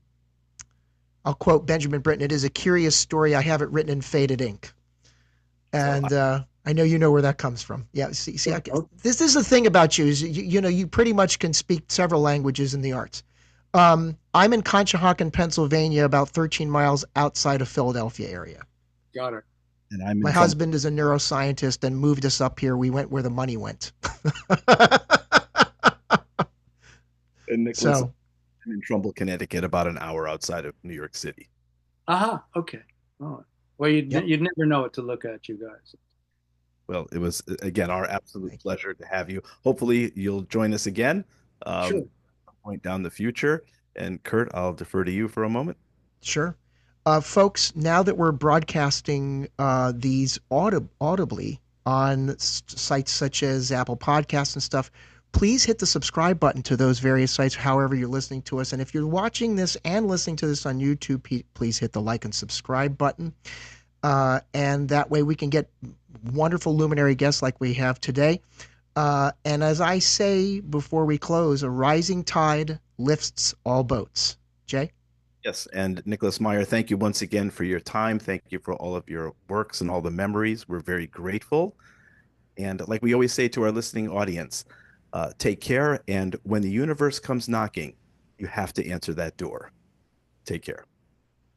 [SPEAKER 1] I'll quote Benjamin Britten. It is a curious story. I have it written in faded ink,
[SPEAKER 2] So
[SPEAKER 1] and I know you know where that comes from. Yeah. See,
[SPEAKER 3] Oh,
[SPEAKER 1] this is the thing about you is you know you pretty much can speak several languages in the arts. I'm in Conshohocken, Pennsylvania, about 13 miles outside of Philadelphia area.
[SPEAKER 3] got it.
[SPEAKER 2] and I'm
[SPEAKER 1] My
[SPEAKER 2] in Trumbull.
[SPEAKER 1] husband is a neuroscientist and moved us up here. We went where the money went.
[SPEAKER 2] And Nicholas,
[SPEAKER 1] So
[SPEAKER 2] I'm in Trumbull, Connecticut, about an hour outside of New York City.
[SPEAKER 3] Aha, okay. Oh, well,
[SPEAKER 1] yep.
[SPEAKER 3] you'd never know it to look at you guys.
[SPEAKER 2] Well, it was again our absolute
[SPEAKER 1] Thank you.
[SPEAKER 2] pleasure to have you. Hopefully, you'll join us again,
[SPEAKER 3] Sure.
[SPEAKER 2] some point down the future. And Kurt, I'll defer to you for a moment.
[SPEAKER 1] Sure. Folks, now that we're broadcasting these audibly on sites such as Apple Podcasts and stuff, please hit the subscribe button to those various sites, however you're listening to us. And if you're watching this and listening to this on YouTube, please hit the like and subscribe button. And that way we can get wonderful luminary guests like we have today. And as I say before we close, a rising tide lifts all boats. Jay?
[SPEAKER 2] Yes, and Nicholas Meyer, thank you once again for your time. Thank you for all of your works and all the memories. We're very grateful. And like we always say to our listening audience, take care. And when the universe comes knocking, you have to answer that door. Take care.